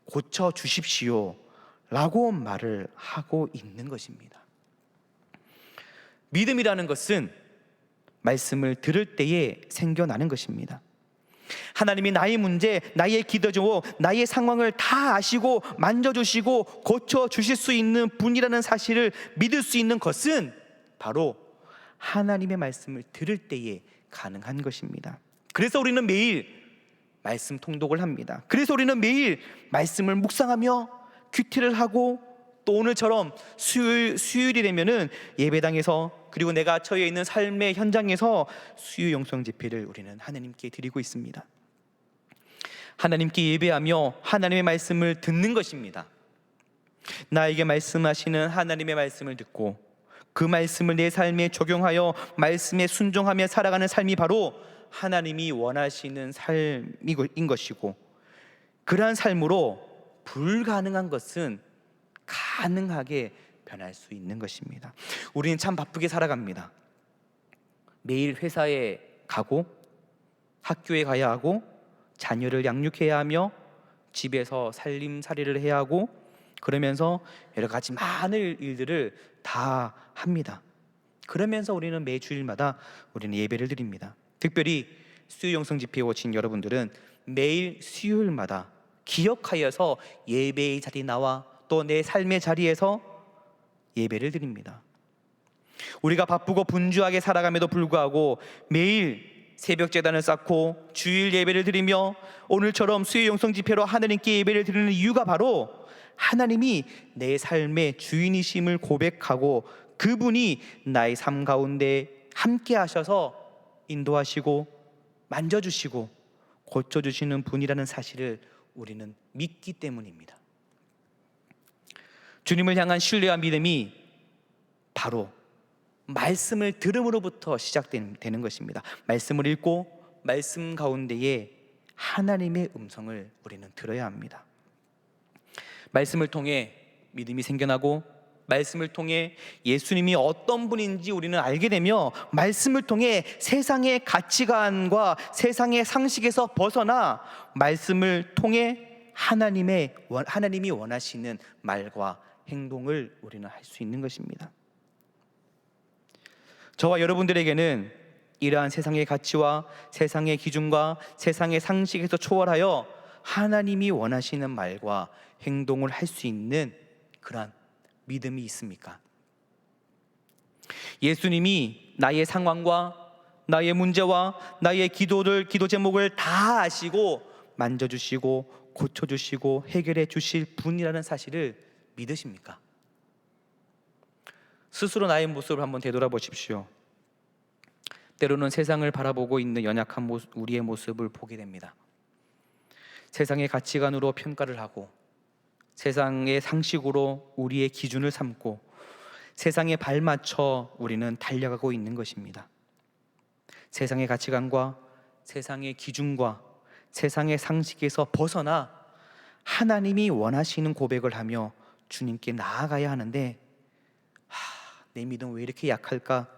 고쳐 주십시오 라고 말을 하고 있는 것입니다. 믿음이라는 것은 말씀을 들을 때에 생겨나는 것입니다. 하나님이 나의 문제, 나의 기도, 나의 상황을 다 아시고 만져주시고 고쳐주실 수 있는 분이라는 사실을 믿을 수 있는 것은 바로 하나님의 말씀을 들을 때에 가능한 것입니다. 그래서 우리는 매일 말씀 통독을 합니다. 그래서 우리는 매일 말씀을 묵상하며 큐티를 하고, 또 오늘처럼 수요일이 되면은 예배당에서, 그리고 내가 처해 있는 삶의 현장에서 수요 영성 집회를 우리는 하나님께 드리고 있습니다. 하나님께 예배하며 하나님의 말씀을 듣는 것입니다. 나에게 말씀하시는 하나님의 말씀을 듣고 그 말씀을 내 삶에 적용하여 말씀에 순종하며 살아가는 삶이 바로 하나님이 원하시는 삶인 것이고, 그러한 삶으로 불가능한 것은 가능하게 변할 수 있는 것입니다. 우리는 참 바쁘게 살아갑니다. 매일 회사에 가고 학교에 가야 하고 자녀를 양육해야 하며 집에서 살림살이를 해야 하고, 그러면서 여러 가지 많은 일들을 다 합니다. 그러면서 우리는 매 주일마다 우리는 예배를 드립니다. 특별히 수요 영성 집회에 오신 여러분들은 매일 수요일마다 기억하여서 예배의 자리에 나와 또 내 삶의 자리에서 예배를 드립니다. 우리가 바쁘고 분주하게 살아감에도 불구하고 매일 새벽 제단을 쌓고 주일 예배를 드리며 오늘처럼 수요 영성 집회로 하나님께 예배를 드리는 이유가 바로 하나님이 내 삶의 주인이심을 고백하고 그분이 나의 삶 가운데 함께 하셔서 인도하시고 만져주시고 고쳐주시는 분이라는 사실을 우리는 믿기 때문입니다. 주님을 향한 신뢰와 믿음이 바로 말씀을 들음으로부터 시작되는 것입니다. 말씀을 읽고 말씀 가운데에 하나님의 음성을 우리는 들어야 합니다. 말씀을 통해 믿음이 생겨나고, 말씀을 통해 예수님이 어떤 분인지 우리는 알게 되며, 말씀을 통해 세상의 가치관과 세상의 상식에서 벗어나 말씀을 통해 하나님이 원하시는 말과 행동을 우리는 할 수 있는 것입니다. 저와 여러분들에게는 이러한 세상의 가치와 세상의 기준과 세상의 상식에서 초월하여 하나님이 원하시는 말과 행동을 할 수 있는 그러한 믿음이 있습니까? 예수님이 나의 상황과 나의 문제와 나의 기도 제목을 다 아시고 만져주시고 고쳐주시고 해결해 주실 분이라는 사실을 믿으십니까? 스스로 나의 모습을 한번 되돌아보십시오. 때로는 세상을 바라보고 있는 연약한 우리의 모습을 보게 됩니다. 세상의 가치관으로 평가를 하고, 세상의 상식으로 우리의 기준을 삼고, 세상에 발맞춰 우리는 달려가고 있는 것입니다. 세상의 가치관과 세상의 기준과 세상의 상식에서 벗어나 하나님이 원하시는 고백을 하며 주님께 나아가야 하는데, 내 믿음은 왜 이렇게 약할까?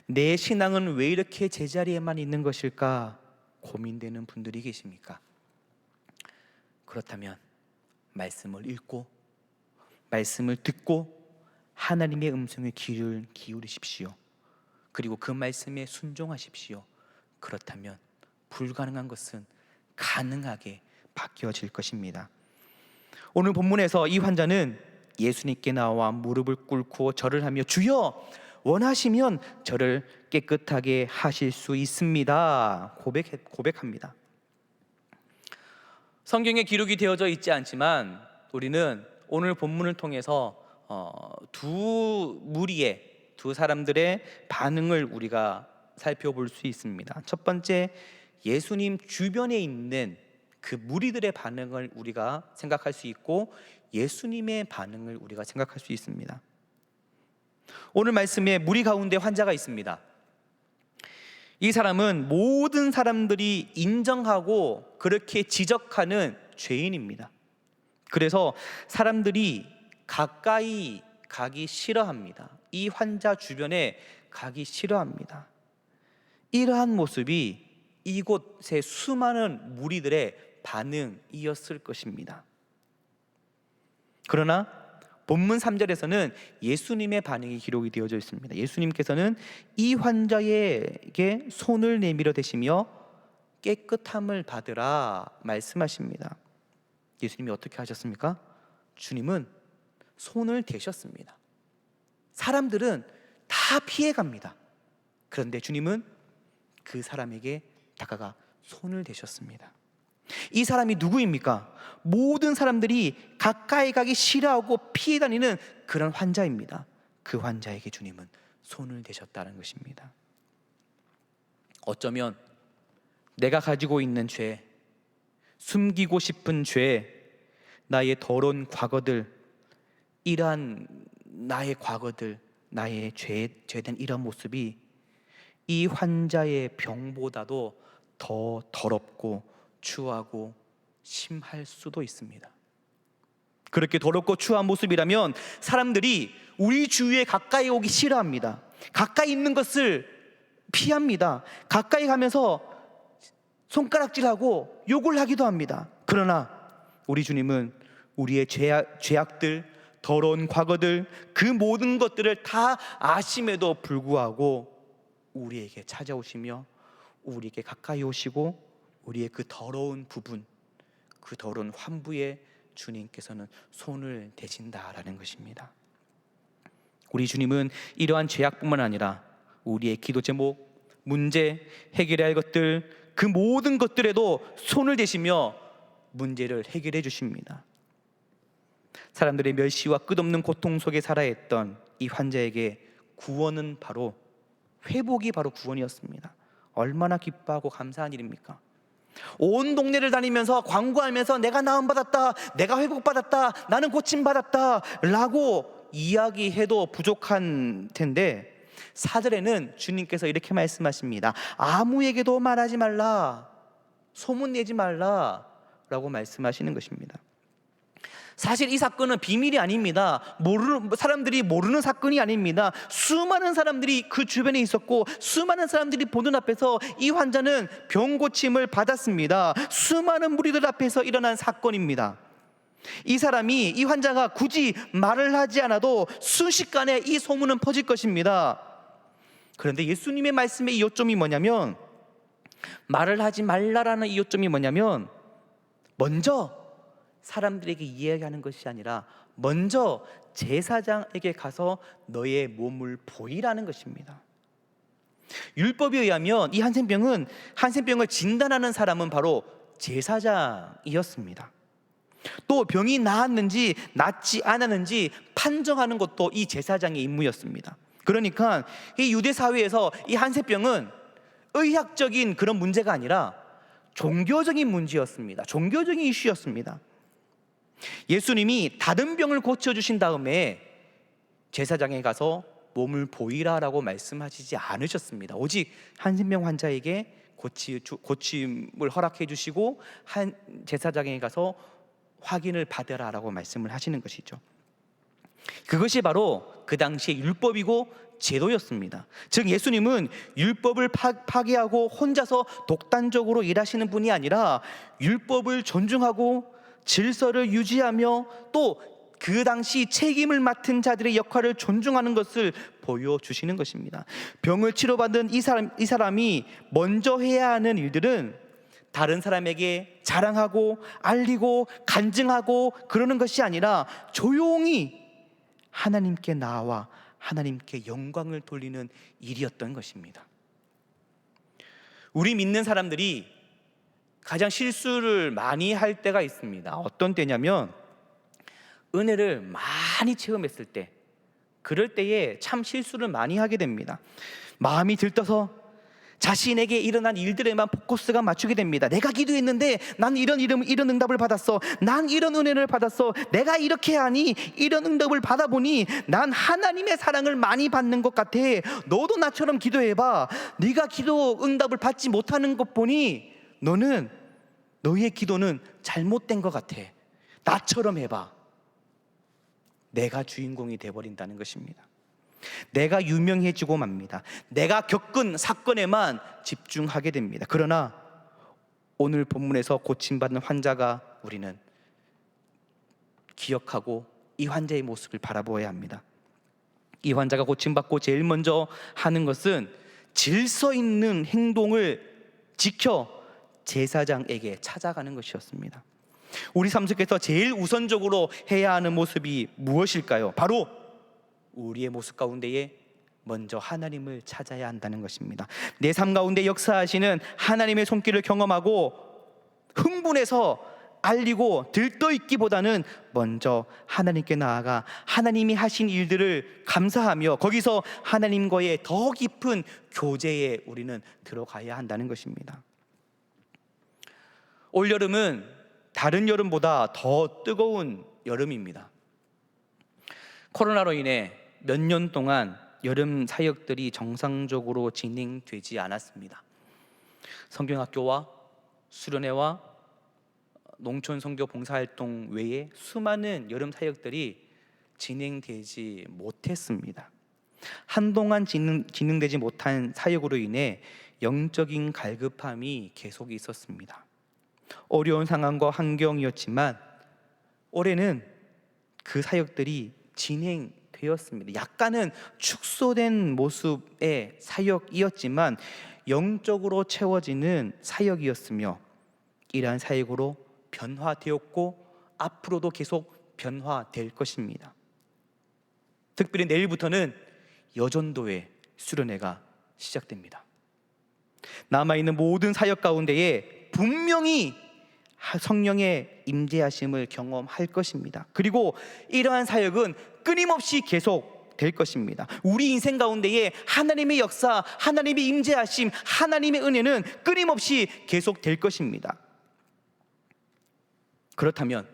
내 신앙은 왜 이렇게 제자리에만 있는 것일까? 고민되는 분들이 계십니까? 그렇다면 말씀을 읽고 말씀을 듣고 하나님의 음성에 귀를 기울이십시오. 그리고 그 말씀에 순종하십시오. 그렇다면 불가능한 것은 가능하게 바뀌어질 것입니다. 오늘 본문에서 이 환자는 예수님께 나와 무릎을 꿇고 절을 하며 주여 원하시면 저를 깨끗하게 하실 수 있습니다 고백합니다. 성경에 기록이 되어져 있지 않지만 우리는 오늘 본문을 통해서 두 두 사람들의 반응을 우리가 살펴볼 수 있습니다. 첫 번째, 예수님 주변에 있는 그 무리들의 반응을 우리가 생각할 수 있고, 예수님의 반응을 우리가 생각할 수 있습니다. 오늘 말씀에 무리 가운데 환자가 있습니다. 이 사람은 모든 사람들이 인정하고 그렇게 지적하는 죄인입니다. 그래서 사람들이 가까이 가기 싫어합니다. 이 환자 주변에 가기 싫어합니다. 이러한 모습이 이곳의 수많은 무리들의 반응이었을 것입니다. 그러나 본문 3절에서는 예수님의 반응이 기록이 되어져 있습니다. 예수님께서는 이 환자에게 손을 내밀어 대시며 깨끗함을 받으라 말씀하십니다. 예수님이 어떻게 하셨습니까? 주님은 손을 대셨습니다. 사람들은 다 피해갑니다. 그런데 주님은 그 사람에게 다가가 손을 대셨습니다. 이 사람이 누구입니까? 모든 사람들이 가까이 가기 싫어하고 피해 다니는 그런 환자입니다. 그 환자에게 주님은 손을 대셨다는 것입니다. 어쩌면 내가 가지고 있는 죄, 숨기고 싶은 죄, 나의 더러운 과거들, 이러한 나의 과거들, 나의 죄된 이런 모습이 이 환자의 병보다도 더 더럽고 추하고 심할 수도 있습니다. 그렇게 더럽고 추한 모습이라면 사람들이 우리 주위에 가까이 오기 싫어합니다. 가까이 있는 것을 피합니다. 가까이 가면서 손가락질하고 욕을 하기도 합니다. 그러나 우리 주님은 우리의 죄악들, 더러운 과거들, 그 모든 것들을 다 아심에도 불구하고 우리에게 찾아오시며 우리에게 가까이 오시고 우리의 그 더러운 부분, 그 더러운 환부에 주님께서는 손을 대신다라는 것입니다. 우리 주님은 이러한 죄악뿐만 아니라 우리의 기도 제목, 문제, 해결해야 할 것들, 그 모든 것들에도 손을 대시며 문제를 해결해 주십니다. 사람들의 멸시와 끝없는 고통 속에 살아야 했던 이 환자에게 구원은 바로, 회복이 바로 구원이었습니다. 얼마나 기뻐하고 감사한 일입니까? 온 동네를 다니면서 광고하면서 내가 나음받았다, 내가 회복받았다, 나는 고침받았다 라고 이야기해도 부족한 텐데 4절에는 주님께서 이렇게 말씀하십니다. 아무에게도 말하지 말라, 소문내지 말라 라고 말씀하시는 것입니다. 사실 이 사건은 비밀이 아닙니다. 사람들이 모르는 사건이 아닙니다. 수많은 사람들이 그 주변에 있었고 수많은 사람들이 보는 앞에서 이 환자는 병고침을 받았습니다. 수많은 무리들 앞에서 일어난 사건입니다. 이 환자가 굳이 말을 하지 않아도 순식간에 이 소문은 퍼질 것입니다. 그런데 예수님의 말씀의 이 요점이 뭐냐면, 말을 하지 말라라는 이 요점이 뭐냐면, 먼저 사람들에게 이야기하는 것이 아니라 먼저 제사장에게 가서 너의 몸을 보이라는 것입니다. 율법에 의하면 이 한센병을 진단하는 사람은 바로 제사장이었습니다. 또 병이 나았는지 낫지 않았는지 판정하는 것도 이 제사장의 임무였습니다. 그러니까 이 유대 사회에서 이 한센병은 의학적인 그런 문제가 아니라 종교적인 문제였습니다. 종교적인 이슈였습니다. 예수님이 다른 병을 고쳐주신 다음에 제사장에 가서 몸을 보이라라고 말씀하시지 않으셨습니다. 오직 한센병 환자에게 고침을 허락해 주시고 한 제사장에 가서 확인을 받으라라고 말씀을 하시는 것이죠. 그것이 바로 그 당시의 율법이고 제도였습니다. 즉 예수님은 율법을 파괴하고 혼자서 독단적으로 일하시는 분이 아니라 율법을 존중하고 질서를 유지하며 또 그 당시 책임을 맡은 자들의 역할을 존중하는 것을 보여주시는 것입니다. 병을 치료받은 이 사람이 먼저 해야 하는 일들은 다른 사람에게 자랑하고 알리고 간증하고 그러는 것이 아니라 조용히 하나님께 나와 하나님께 영광을 돌리는 일이었던 것입니다. 우리 믿는 사람들이 가장 실수를 많이 할 때가 있습니다. 어떤 때냐면 은혜를 많이 체험했을 때, 그럴 때에 참 실수를 많이 하게 됩니다. 마음이 들떠서 자신에게 일어난 일들에만 포커스가 맞추게 됩니다. 내가 기도했는데 난 이런 응답을 받았어. 난 이런 은혜를 받았어. 내가 이렇게 하니 이런 응답을 받아보니 난 하나님의 사랑을 많이 받는 것 같아. 너도 나처럼 기도해봐. 네가 기도 응답을 받지 못하는 것 보니 너의 기도는 잘못된 것 같아. 나처럼 해봐. 내가 주인공이 돼버린다는 것입니다. 내가 유명해지고 맙니다. 내가 겪은 사건에만 집중하게 됩니다. 그러나 오늘 본문에서 고침받는 환자가 우리는 기억하고 이 환자의 모습을 바라보아야 합니다. 이 환자가 고침받고 제일 먼저 하는 것은 질서 있는 행동을 지켜 제사장에게 찾아가는 것이었습니다. 우리 삶 속에서 제일 우선적으로 해야 하는 모습이 무엇일까요? 바로 우리의 모습 가운데에 먼저 하나님을 찾아야 한다는 것입니다. 내 삶 가운데 역사하시는 하나님의 손길을 경험하고 흥분해서 알리고 들떠있기보다는 먼저 하나님께 나아가 하나님이 하신 일들을 감사하며 거기서 하나님과의 더 깊은 교제에 우리는 들어가야 한다는 것입니다. 올여름은 다른 여름보다 더 뜨거운 여름입니다. 코로나로 인해 몇 년 동안 여름 사역들이 정상적으로 진행되지 않았습니다. 성경학교와 수련회와 농촌 선교 봉사활동 외에 수많은 여름 사역들이 진행되지 못했습니다. 한동안 진행되지 못한 사역으로 인해 영적인 갈급함이 계속 있었습니다. 어려운 상황과 환경이었지만 올해는 그 사역들이 진행되었습니다. 약간은 축소된 모습의 사역이었지만 영적으로 채워지는 사역이었으며 이러한 사역으로 변화되었고 앞으로도 계속 변화될 것입니다. 특별히 내일부터는 여전도회 수련회가 시작됩니다. 남아있는 모든 사역 가운데에 분명히 성령의 임재하심을 경험할 것입니다. 그리고 이러한 사역은 끊임없이 계속 될 것입니다. 우리 인생 가운데에 하나님의 역사, 하나님의 임재하심, 하나님의 은혜는 끊임없이 계속 될 것입니다. 그렇다면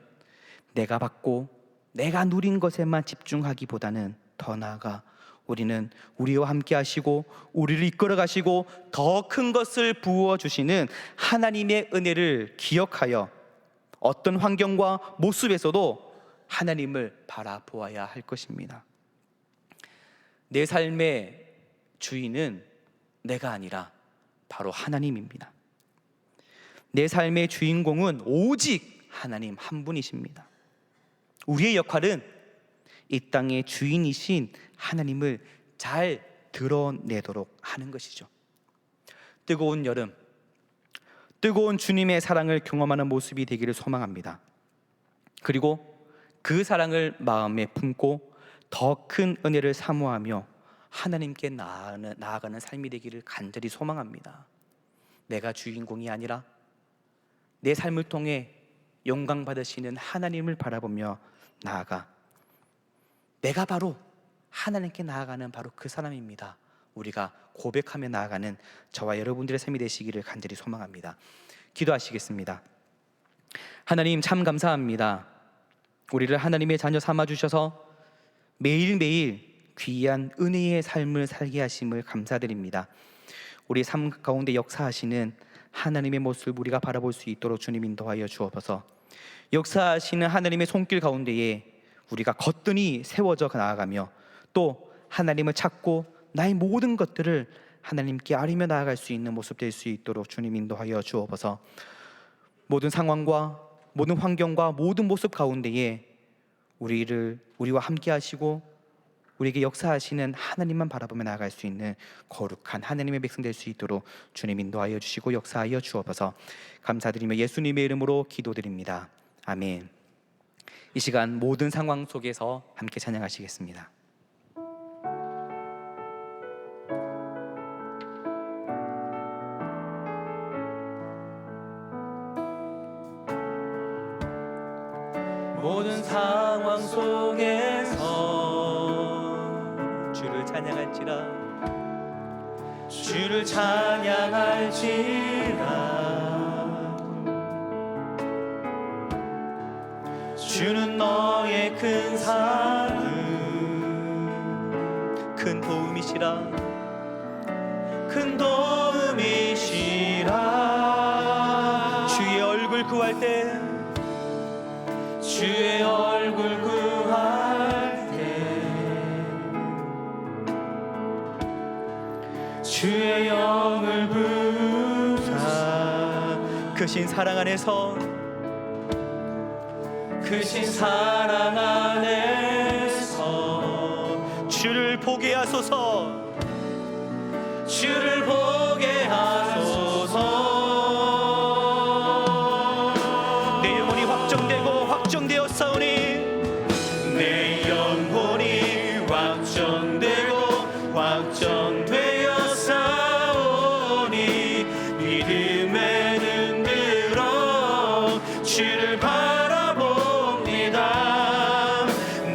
내가 받고 내가 누린 것에만 집중하기보다는 더 나아가 우리는 우리와 함께 하시고 우리를 이끌어 가시고 더 큰 것을 부어 주시는 하나님의 은혜를 기억하여 어떤 환경과 모습에서도 하나님을 바라보아야 할 것입니다. 내 삶의 주인은 내가 아니라 바로 하나님입니다. 내 삶의 주인공은 오직 하나님 한 분이십니다. 우리의 역할은 이 땅의 주인이신 하나님을 잘 드러내도록 하는 것이죠. 뜨거운 여름, 뜨거운 주님의 사랑을 경험하는 모습이 되기를 소망합니다. 그리고 그 사랑을 마음에 품고 더 큰 은혜를 사모하며 하나님께 나아가는 삶이 되기를 간절히 소망합니다. 내가 주인공이 아니라 내 삶을 통해 영광 받으시는 하나님을 바라보며 나아가 내가 바로 하나님께 나아가는 바로 그 사람입니다. 우리가 고백하며 나아가는 저와 여러분들의 삶이 되시기를 간절히 소망합니다. 기도하시겠습니다. 하나님 참 감사합니다. 우리를 하나님의 자녀 삼아주셔서 매일매일 귀한 은혜의 삶을 살게 하심을 감사드립니다. 우리 삶 가운데 역사하시는 하나님의 모습을 우리가 바라볼 수 있도록 주님 인도하여 주옵소서. 역사하시는 하나님의 손길 가운데에 우리가 거뜬히 세워져 나아가며 또 하나님을 찾고 나의 모든 것들을 하나님께 아뢰며 나아갈 수 있는 모습 될 수 있도록 주님 인도하여 주옵소서. 모든 상황과 모든 환경과 모든 모습 가운데에 우리와 함께 하시고 우리에게 역사하시는 하나님만 바라보며 나아갈 수 있는 거룩한 하나님의 백성 될 수 있도록 주님 인도하여 주시고 역사하여 주옵소서. 감사드리며 예수님의 이름으로 기도드립니다. 아멘. 이 시간 모든 상황 속에서 함께 찬양하시겠습니다. 모든 상황 속에서 주를 찬양할지라 주를 찬양할지라 주는 너의 큰 사랑 큰 도움이시라 큰 도움이시라 주의 얼굴 구할 때 주의 얼굴 구할 때 주의 영을 부사 크신 사랑 안에서 크신 사랑 안에서 주를 보게 하소서 주를 보게 하소서 내 영혼이 확정되고 확정되었사오니 내 영혼이 확정되고 확정되었사오니 믿음에는 들어 주를 바라봅니다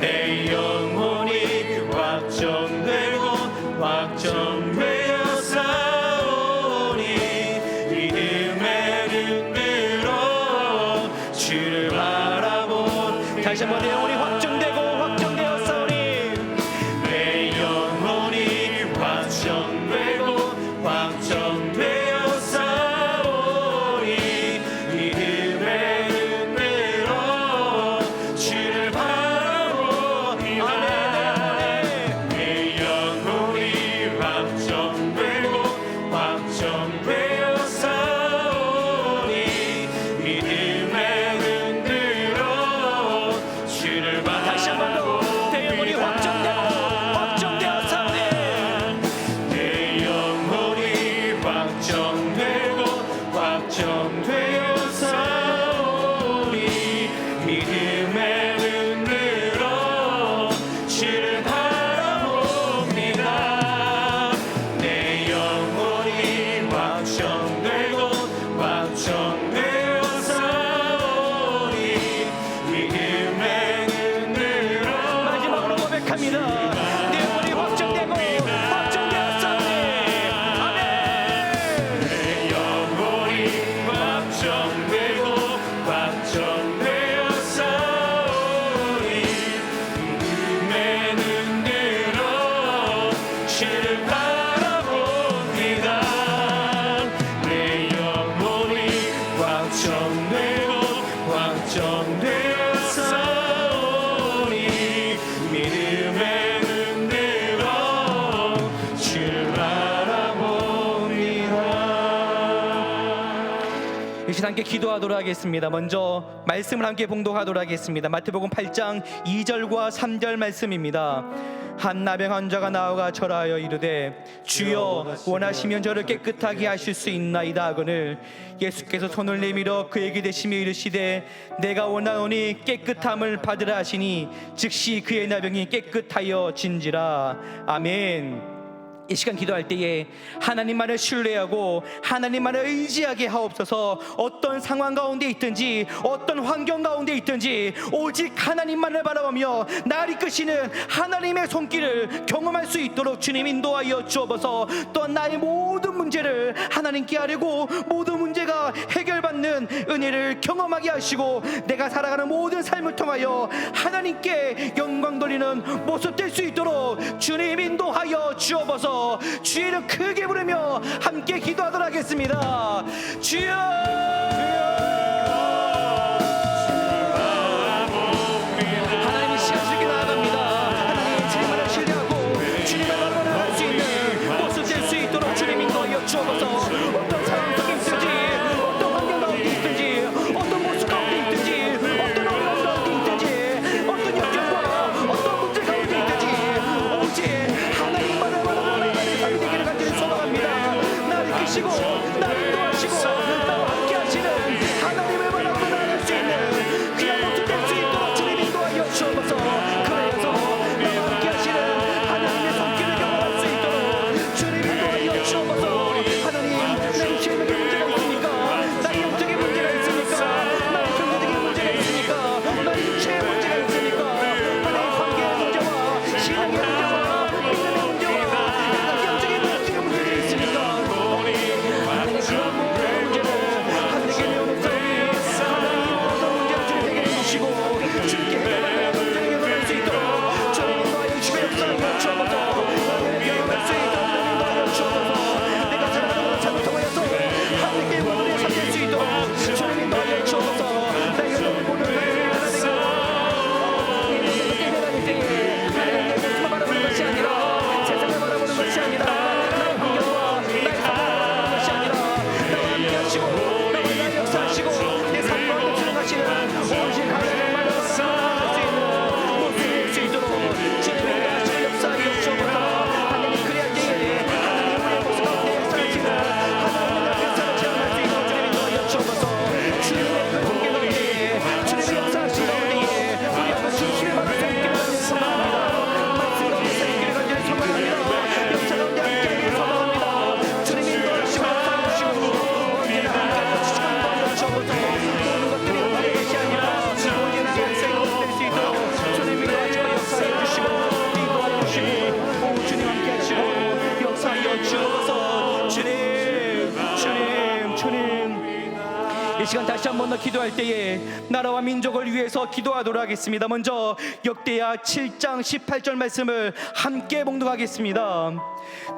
내 영혼이 확정되고 확정되었사오니 믿음에는 들어 주를 바라봅니다 다시 한번 내 영혼이 확정되고 확정되었사오니 내 영혼이 확정되고 확정되었사오니 믿음에는 들어 주를 바라봅니다 내 영혼이 확정되고 확정되었사오니 믿음에는 들어 주를 바라봅니다 다시 한 번 더 내 영혼이 확정되고 확정되었사오니 내 영혼이 확정되고 확정되었사오니 믿음에는 들어 주를 바라봅니다 내 영혼이 확정되고 확정되었사오니 믿음에는 들어 마지막으로 고백합니다 내 영혼이 확정되고 확정되었사오니 아멘 내 영혼이 확정되고 확정되었사오니 믿음에는 들어 주를 바라봅니다 내 영혼이 확정되고 확정되었사오니 믿음에는 들어 주를 바라봅니다 이 시간 함께 기도하도록 하겠습니다. 먼저 말씀을 함께 봉독하도록 하겠습니다. 마태복음 8장 2절과 3절 말씀입니다. 한 나병 환자가 나아가 절하여 이르되 주여 원하시면 저를 깨끗하게 하실 수 있나이다 하거늘 예수께서 손을 내밀어 그에게 대시며 이르시되 내가 원하노니 깨끗함을 받으라 하시니 즉시 그의 나병이 깨끗하여 진지라. 아멘. 이 시간 기도할 때에 하나님만을 신뢰하고 하나님만을 의지하게 하옵소서. 어떤 상황 가운데 있든지 어떤 환경 가운데 있든지 오직 하나님만을 바라보며 나를 이끄시는 하나님의 손길을 경험할 수 있도록 주님 인도하여 주옵소서. 또한 나의 모든 문제를 하나님께 아뢰고 모든 문제가 해결받는 은혜를 경험하게 하시고 내가 살아가는 모든 삶을 통하여 하나님께 영광 돌리는 모습 될 수 있도록 주님 인도하여 주옵소서. 주의 이름 크게 부르며 함께 기도하도록 하겠습니다. 주여 하나님 이 시간 주께 나아갑니다. 하나님의 제만을 신뢰하고 주님의 말만을 할 수 있는 모습 될 수 있도록 주님 인도하여 주옵소서. 어떤 상황 속에 있든지 어떤 환경 가운데 있든지 어떤 모습 가운데 있든지 어떤 어려움 가운데 있든지 어떤 역경과 어떤 문제 가운데 있든지 오직 하나님만을 바라보는 삶이 되기를 간절히 소망합니다. 나를 이끄시고 나를 인도하시고 나와 함께 하시는 하나님 시간 다시 한 번 더 기도할 때에 나라와 민족을 위해서 기도하도록 하겠습니다. 먼저 역대하 7장 18절 말씀을 함께 봉독하겠습니다.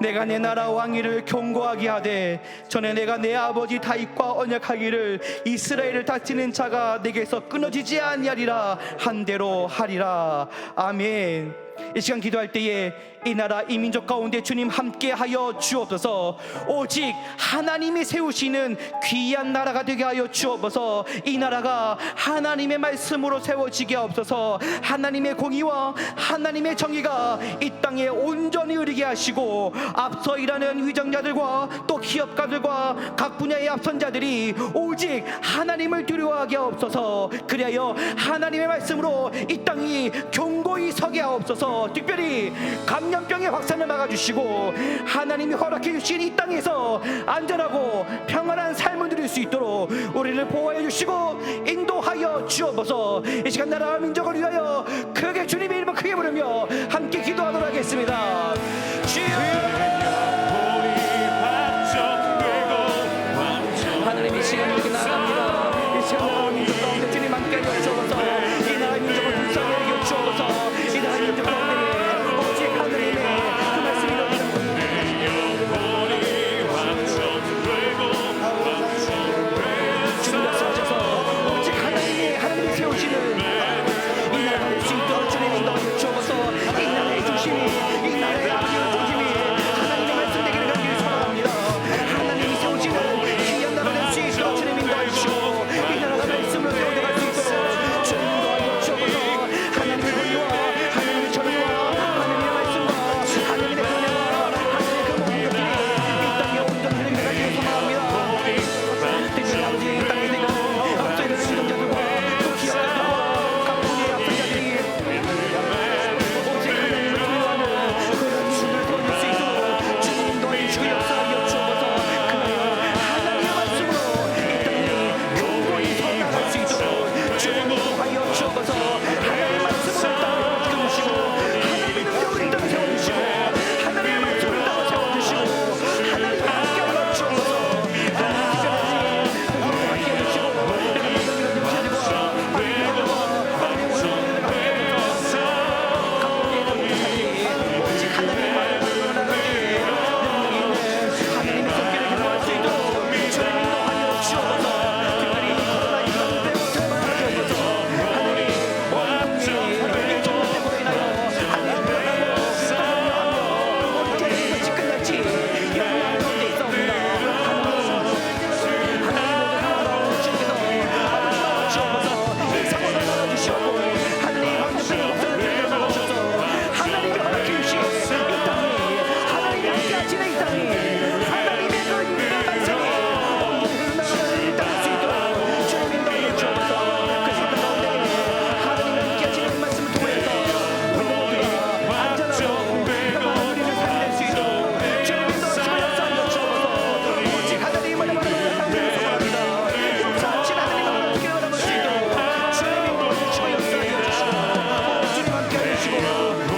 내가 내 나라 왕위를 견고하게 하되 전에 내가 내 아버지 다윗과 언약하기를 이스라엘을 다스리는 자가 내게서 끊어지지 아니하리라 한 대로 하리라. 아멘. 이 시간 기도할 때에 이 나라 이 민족 가운데 주님 함께하여 주옵소서. 오직 하나님이 세우시는 귀한 나라가 되게 하여 주옵소서. 이 나라가 하나님의 말씀으로 세워지게 하옵소서. 하나님의 공의와 하나님의 정의가 이 땅에 온전히 이르게 하시고 앞서 일하는 위정자들과 또 기업가들과 각 분야의 앞선 자들이 오직 하나님을 두려워하게 하옵소서. 그리하여 하나님의 말씀으로 이 땅이 견고히 서게 하옵소서. 특별히 감염병의 확산을 막아주시고 하나님이 허락해 주신 이 땅에서 안전하고 평안한 삶을 누릴 수 있도록 우리를 보호해 주시고 인도하여 주옵소서. 이 시간 나라와 민족을 위하여 크게 주님의 이름을 크게 부르며 함께 기도하도록 하겠습니다. 주여, 하나님 이 시간 이렇게 나아갑니다. 이 시간 나라와 민족 가운데 주님 함께 하여 주옵소서. 이 나라의 민족을 불쌍히 여겨 주옵소서. 이 나라의 민족 가운데 오직 하나님의 그 말씀이 이루어지는 주님 말씀하셔서 오직 하나님이 세우시는 이 나라가 될 수 있도록 주님 인도하여 주옵소서. 이 나라의 중심이 이 나라의 아버지의 중심이 하나님의 말씀 되기를 간절히 소망합니다. 하나님이 세우시는 귀한 나라 될 수 있도록 주님 인도하여 주시고 이 나라가 말씀으로 세워져갈 수 있도록 주님 인도하여 주옵소서. 하나님의 권위와 하나님의 정의와 하나님의 말씀과 하나님의 은혜와 하나님의 그 모든 것들이 이 땅에 온전히 되기를 간절히 소망합니다. 특별히 아버지 이 땅에 되고 앞서 일하는 위정자들과 또 기업가들과 각 분야의 앞선 자들이 오직 하나님을 두려워하는 그런 민족을 도와줄 수 있도록 주님 인도하여 주시고 역사하여 주옵소서. 그나마 하나님의 말씀으로 이 땅이 견고히 서 나갈 수 있도록 주님 인도하여 주옵소서. 하나님의 말씀으로 이 땅을 지켜주시고 하나님의 능력으로 이 땅을 세워주시고 하나님의 말씀으로 이 땅을 세워주시고 하나님과 함께하여 주옵소서. 하나님 함께 해주시고 내가 모든 일을 정치하고 오직 하나님의 말을 나가기에 능력이 있는 하나님의 손길을 경험할 수 있도록 주님 인도하여 주옵소서. 특별히 코로나19 때문에 정말 주옵소서. 하나님 온 국민이 이 정말 때문에 인하여 하나님 변하고 떠나며 언제 이것이 끝날지 이런 마음 가운데 있사옵니다. 하나님 모든 주님께서 아버지와 주옵소서. 이 상황을 나눠주시옵고 하나님 방주편의 목소리를 들려주셔서 하나님이 허락해 주신 이 땅이 하나님이 함께 하시는 이 땅이 하나님의 그 말씀이 온전히 흘러나가는 이 땅일 수 있도록 주님 인도하여 주옵소서. 그 사람 가운데 하나님이 함께 하시는 말씀을 통해서 우리 모두가 안전하고 평안한 우리를 살게 될 수 있도록 주님 인도하시고 역사하여 주옵소서. 오직 하나님을 바라보는 삶을 소망합니다. 역사하신 하나님을 함께 바라볼 수 있도록 주님 인도하여 주시고 역사하여 주시고 주님 함께 하시고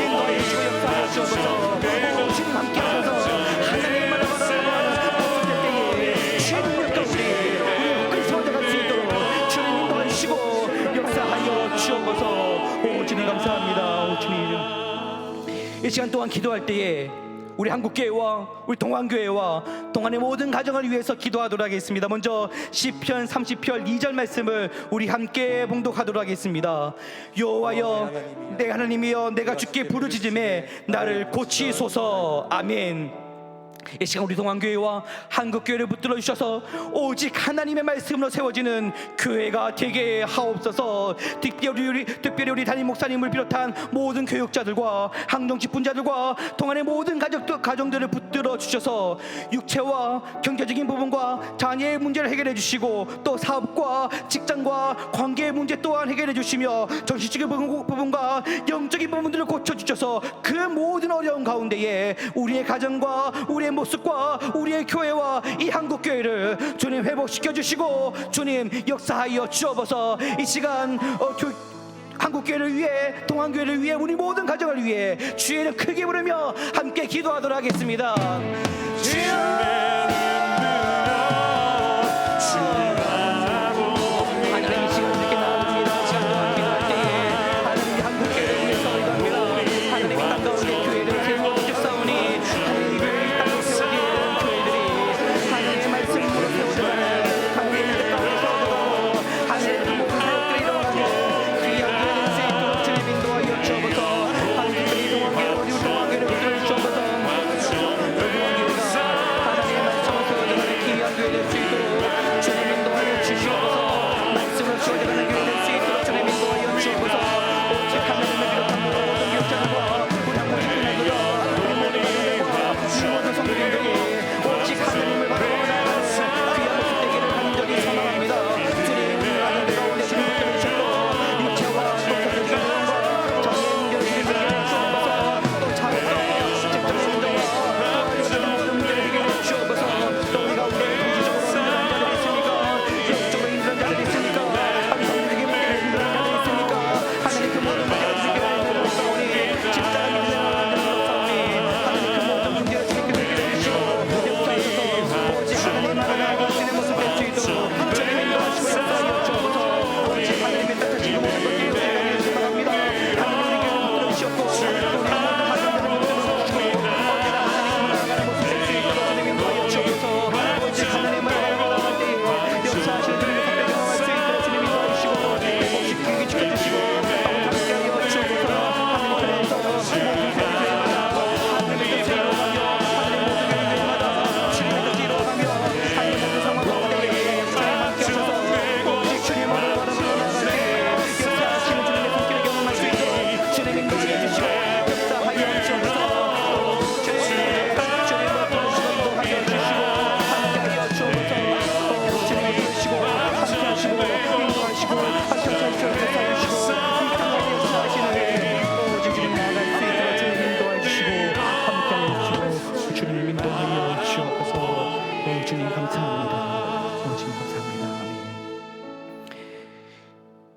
인도하여 주시고 역사하여 주옵소서. 주님 함께 하셔서 하나님만 바라보는 때에 주의 능력 가운데 우리 끝까지 세워져갈 수 있도록 주님 인도하여 주시고 역사하여 주옵소서. 오 주님 감사합니다. 오 주님 이 시간 동안 기도할 때에 우리 한국교회와 우리 동안교회와 동안의 모든 가정을 위해서 기도하도록 하겠습니다. 먼저 시편 30편 2절 말씀을 우리 함께 봉독하도록 하겠습니다. 여호와여 내 하나님이여 내가 주께 부르짖음에 나를 고치소서. 아멘. 이 시간 우리 동안교회와 한국교회를 붙들어 주셔서 오직 하나님의 말씀으로 세워지는 교회가 되게 하옵소서. 특별히 우리 담임 목사님을 비롯한 모든 교육자들과 항정 직분자들과 동안의 모든 가정들을 붙들어 주셔서 육체와 경제적인 부분과 자녀의 문제를 해결해 주시고 또 사업과 직장과 관계의 문제 또한 해결해 주시며 정신적인 부분과 영적인 부분들을 고쳐 주셔서 그 모든 어려운 가운데에 우리의 가정과 우리의 모습과 우리의 교회와 이 한국교회를 주님 회복시켜 주시고 주님 역사하여 주옵소서. 이 시간 한국교회를 위해 동안교회를 위해 우리 모든 가정을 위해 주의 이름 크게 부르며 함께 기도하도록 하겠습니다. 주여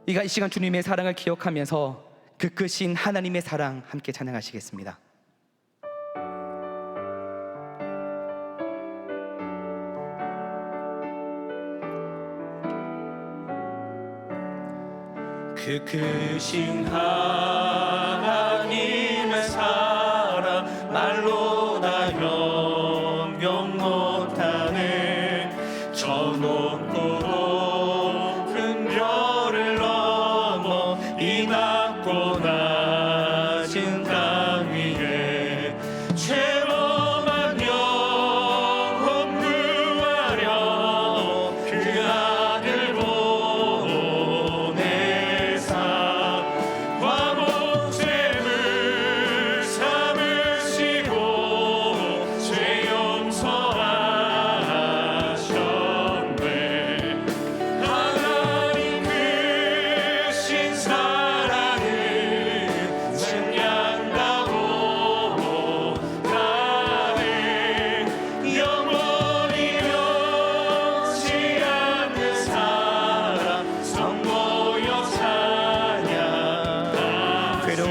이 시간 주님의 사랑을 기억하면서 그 크신 하나님의 사랑 함께 찬양하시겠습니다. 그 크신 하나님의 사랑 말로 다 변명 못하네. 저 높고 높은 별을 넘어 이 낮고 낮은 땅 위에 죄범한 영혼 구하려 그 아들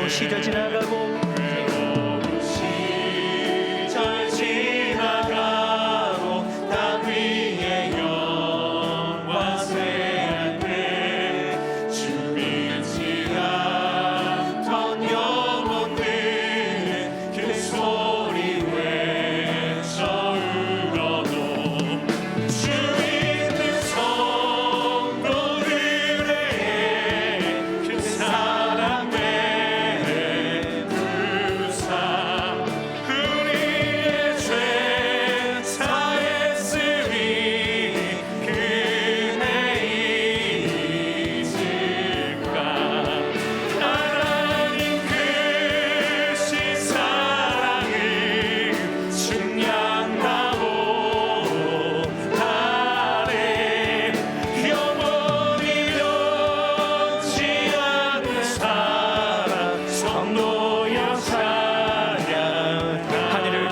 시절 지나가고 시절 지나가고 땅 위에 영화 쇠할 때 죽이지 않던 영혼들 그 소리 외쳐 울어도 주 있는 성도들의 그 사랑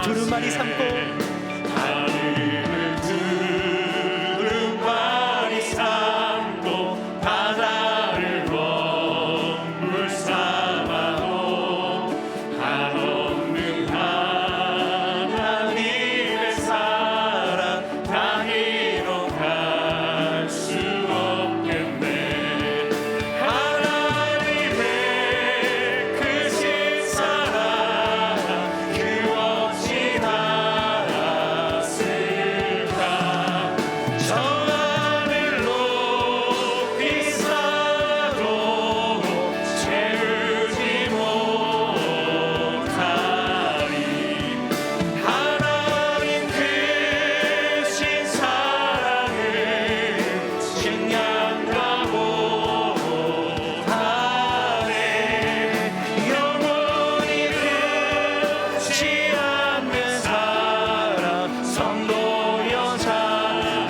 두루마리 삼고 하늘을 두루마리 삼고 바다를 원물 삼아도 한없는 하나님의 사랑 다니러 갈 수 없겠네. 하나님의 크신 사랑 그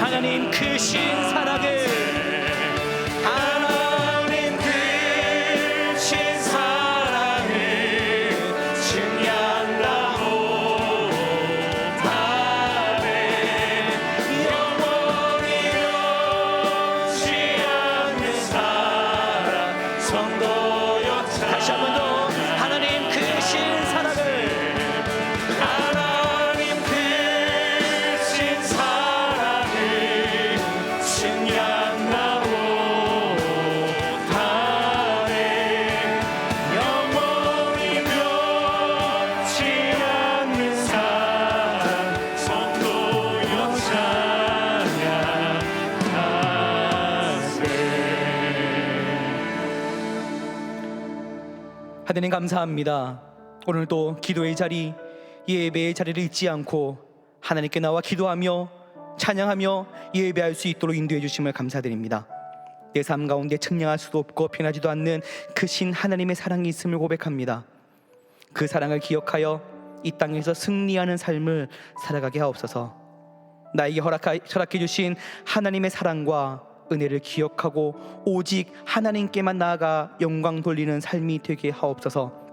하나님 크신 사랑을 하나님 크신 사랑을 증량하고 하네. 영원히 변치 않는 사랑 성도여. 다시 한 번 더 하나님 크신 사랑을 하나님 크신 사랑을 증량하고 하네. 영원히 변치 않는 사랑 성도여 찬양하세. 하나님 감사합니다. 오늘도 기도의 자리, 예배의 자리를 잊지 않고 하나님께 나와 기도하며 찬양하며 예배할 수 있도록 인도해 주심을 감사드립니다. 내 삶 가운데 측량할 수도 없고 변하지도 않는 크신 하나님의 사랑이 있음을 고백합니다. 그 사랑을 기억하여 이 땅에서 승리하는 삶을 살아가게 하옵소서. 나에게 허락해 주신 하나님의 사랑과 은혜를 기억하고 오직 하나님께만 나아가 영광 돌리는 삶이 되게 하옵소서.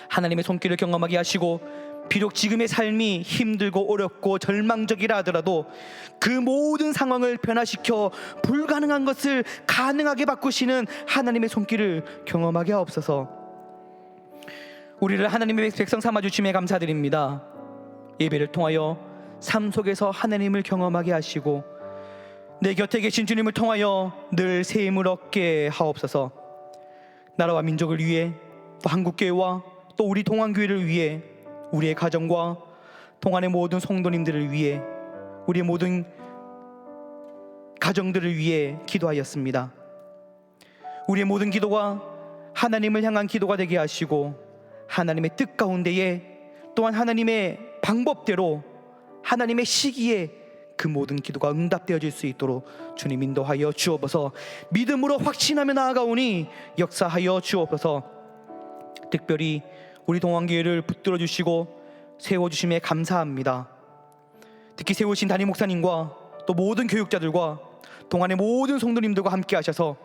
하나님의 손길을 경험하게 하시고 비록 지금의 삶이 힘들고 어렵고 절망적이라 하더라도 그 모든 상황을 변화시켜 불가능한 것을 가능하게 바꾸시는 하나님의 손길을 경험하게 하옵소서. 우리를 하나님의 백성 삼아주심에 감사드립니다. 예배를 통하여 삶 속에서 하나님을 경험하게 하시고 내 곁에 계신 주님을 통하여 늘 새 힘을 얻게 하옵소서. 나라와 민족을 위해, 또 한국교회와 또 우리 동안교회를 위해, 우리의 가정과 동안의 모든 성도님들을 위해, 우리의 모든 가정들을 위해 기도하였습니다. 우리의 모든 기도가 하나님을 향한 기도가 되게 하시고 하나님의 뜻 가운데에, 또한 하나님의 방법대로 하나님의 시기에 그 모든 기도가 응답되어질 수 있도록 주님 인도하여 주옵소서. 믿음으로 확신하며 나아가오니 역사하여 주옵소서. 특별히 우리 동안교회를 붙들어 주시고 세워주심에 감사합니다. 특히 세우신 담임 목사님과 또 모든 교육자들과 동안의 모든 성도님들과 함께 하셔서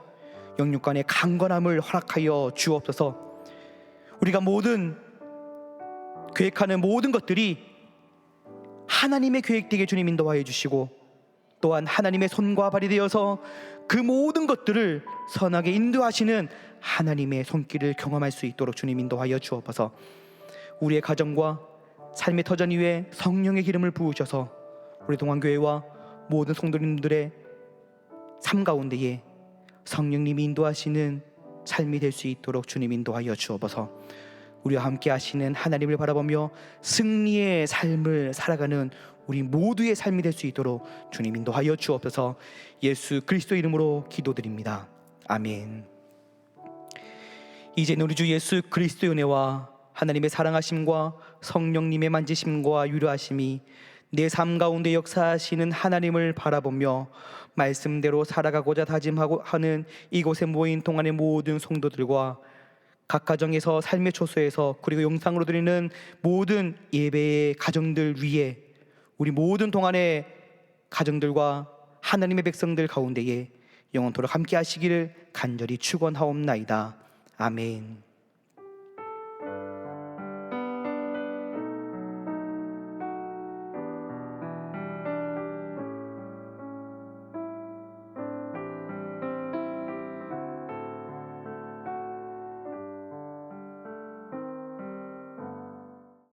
영육간의 강건함을 허락하여 주옵소서. 우리가 모든 계획하는 모든 것들이 하나님의 계획되게 주님 인도하여 주시고, 또한 하나님의 손과 발이 되어서 그 모든 것들을 선하게 인도하시는 하나님의 손길을 경험할 수 있도록 주님 인도하여 주옵소서. 우리의 가정과 삶의 터전 위에 성령의 기름을 부으셔서 우리 동안교회와 모든 성도님들의 삶 가운데에 성령님이 인도하시는 삶이 될 수 있도록 주님 인도하여 주옵소서. 우리와 함께 하시는 하나님을 바라보며 승리의 삶을 살아가는 우리 모두의 삶이 될 수 있도록 주님 인도하여 주옵소서. 예수 그리스도 이름으로 기도드립니다. 아멘. 이제 우리 주 예수 그리스도의 은혜와 하나님의 사랑하심과 성령님의 만지심과 위로하심이 내 삶 가운데 역사하시는 하나님을 바라보며 말씀대로 살아가고자 다짐하고 하는 이곳에 모인 동안의 모든 성도들과 각 가정에서 삶의 초소에서, 그리고 영상으로 드리는 모든 예배의 가정들 위에, 우리 모든 동안의 가정들과 하나님의 백성들 가운데에 영원토록 함께 하시기를 간절히 축원하옵나이다. 아멘.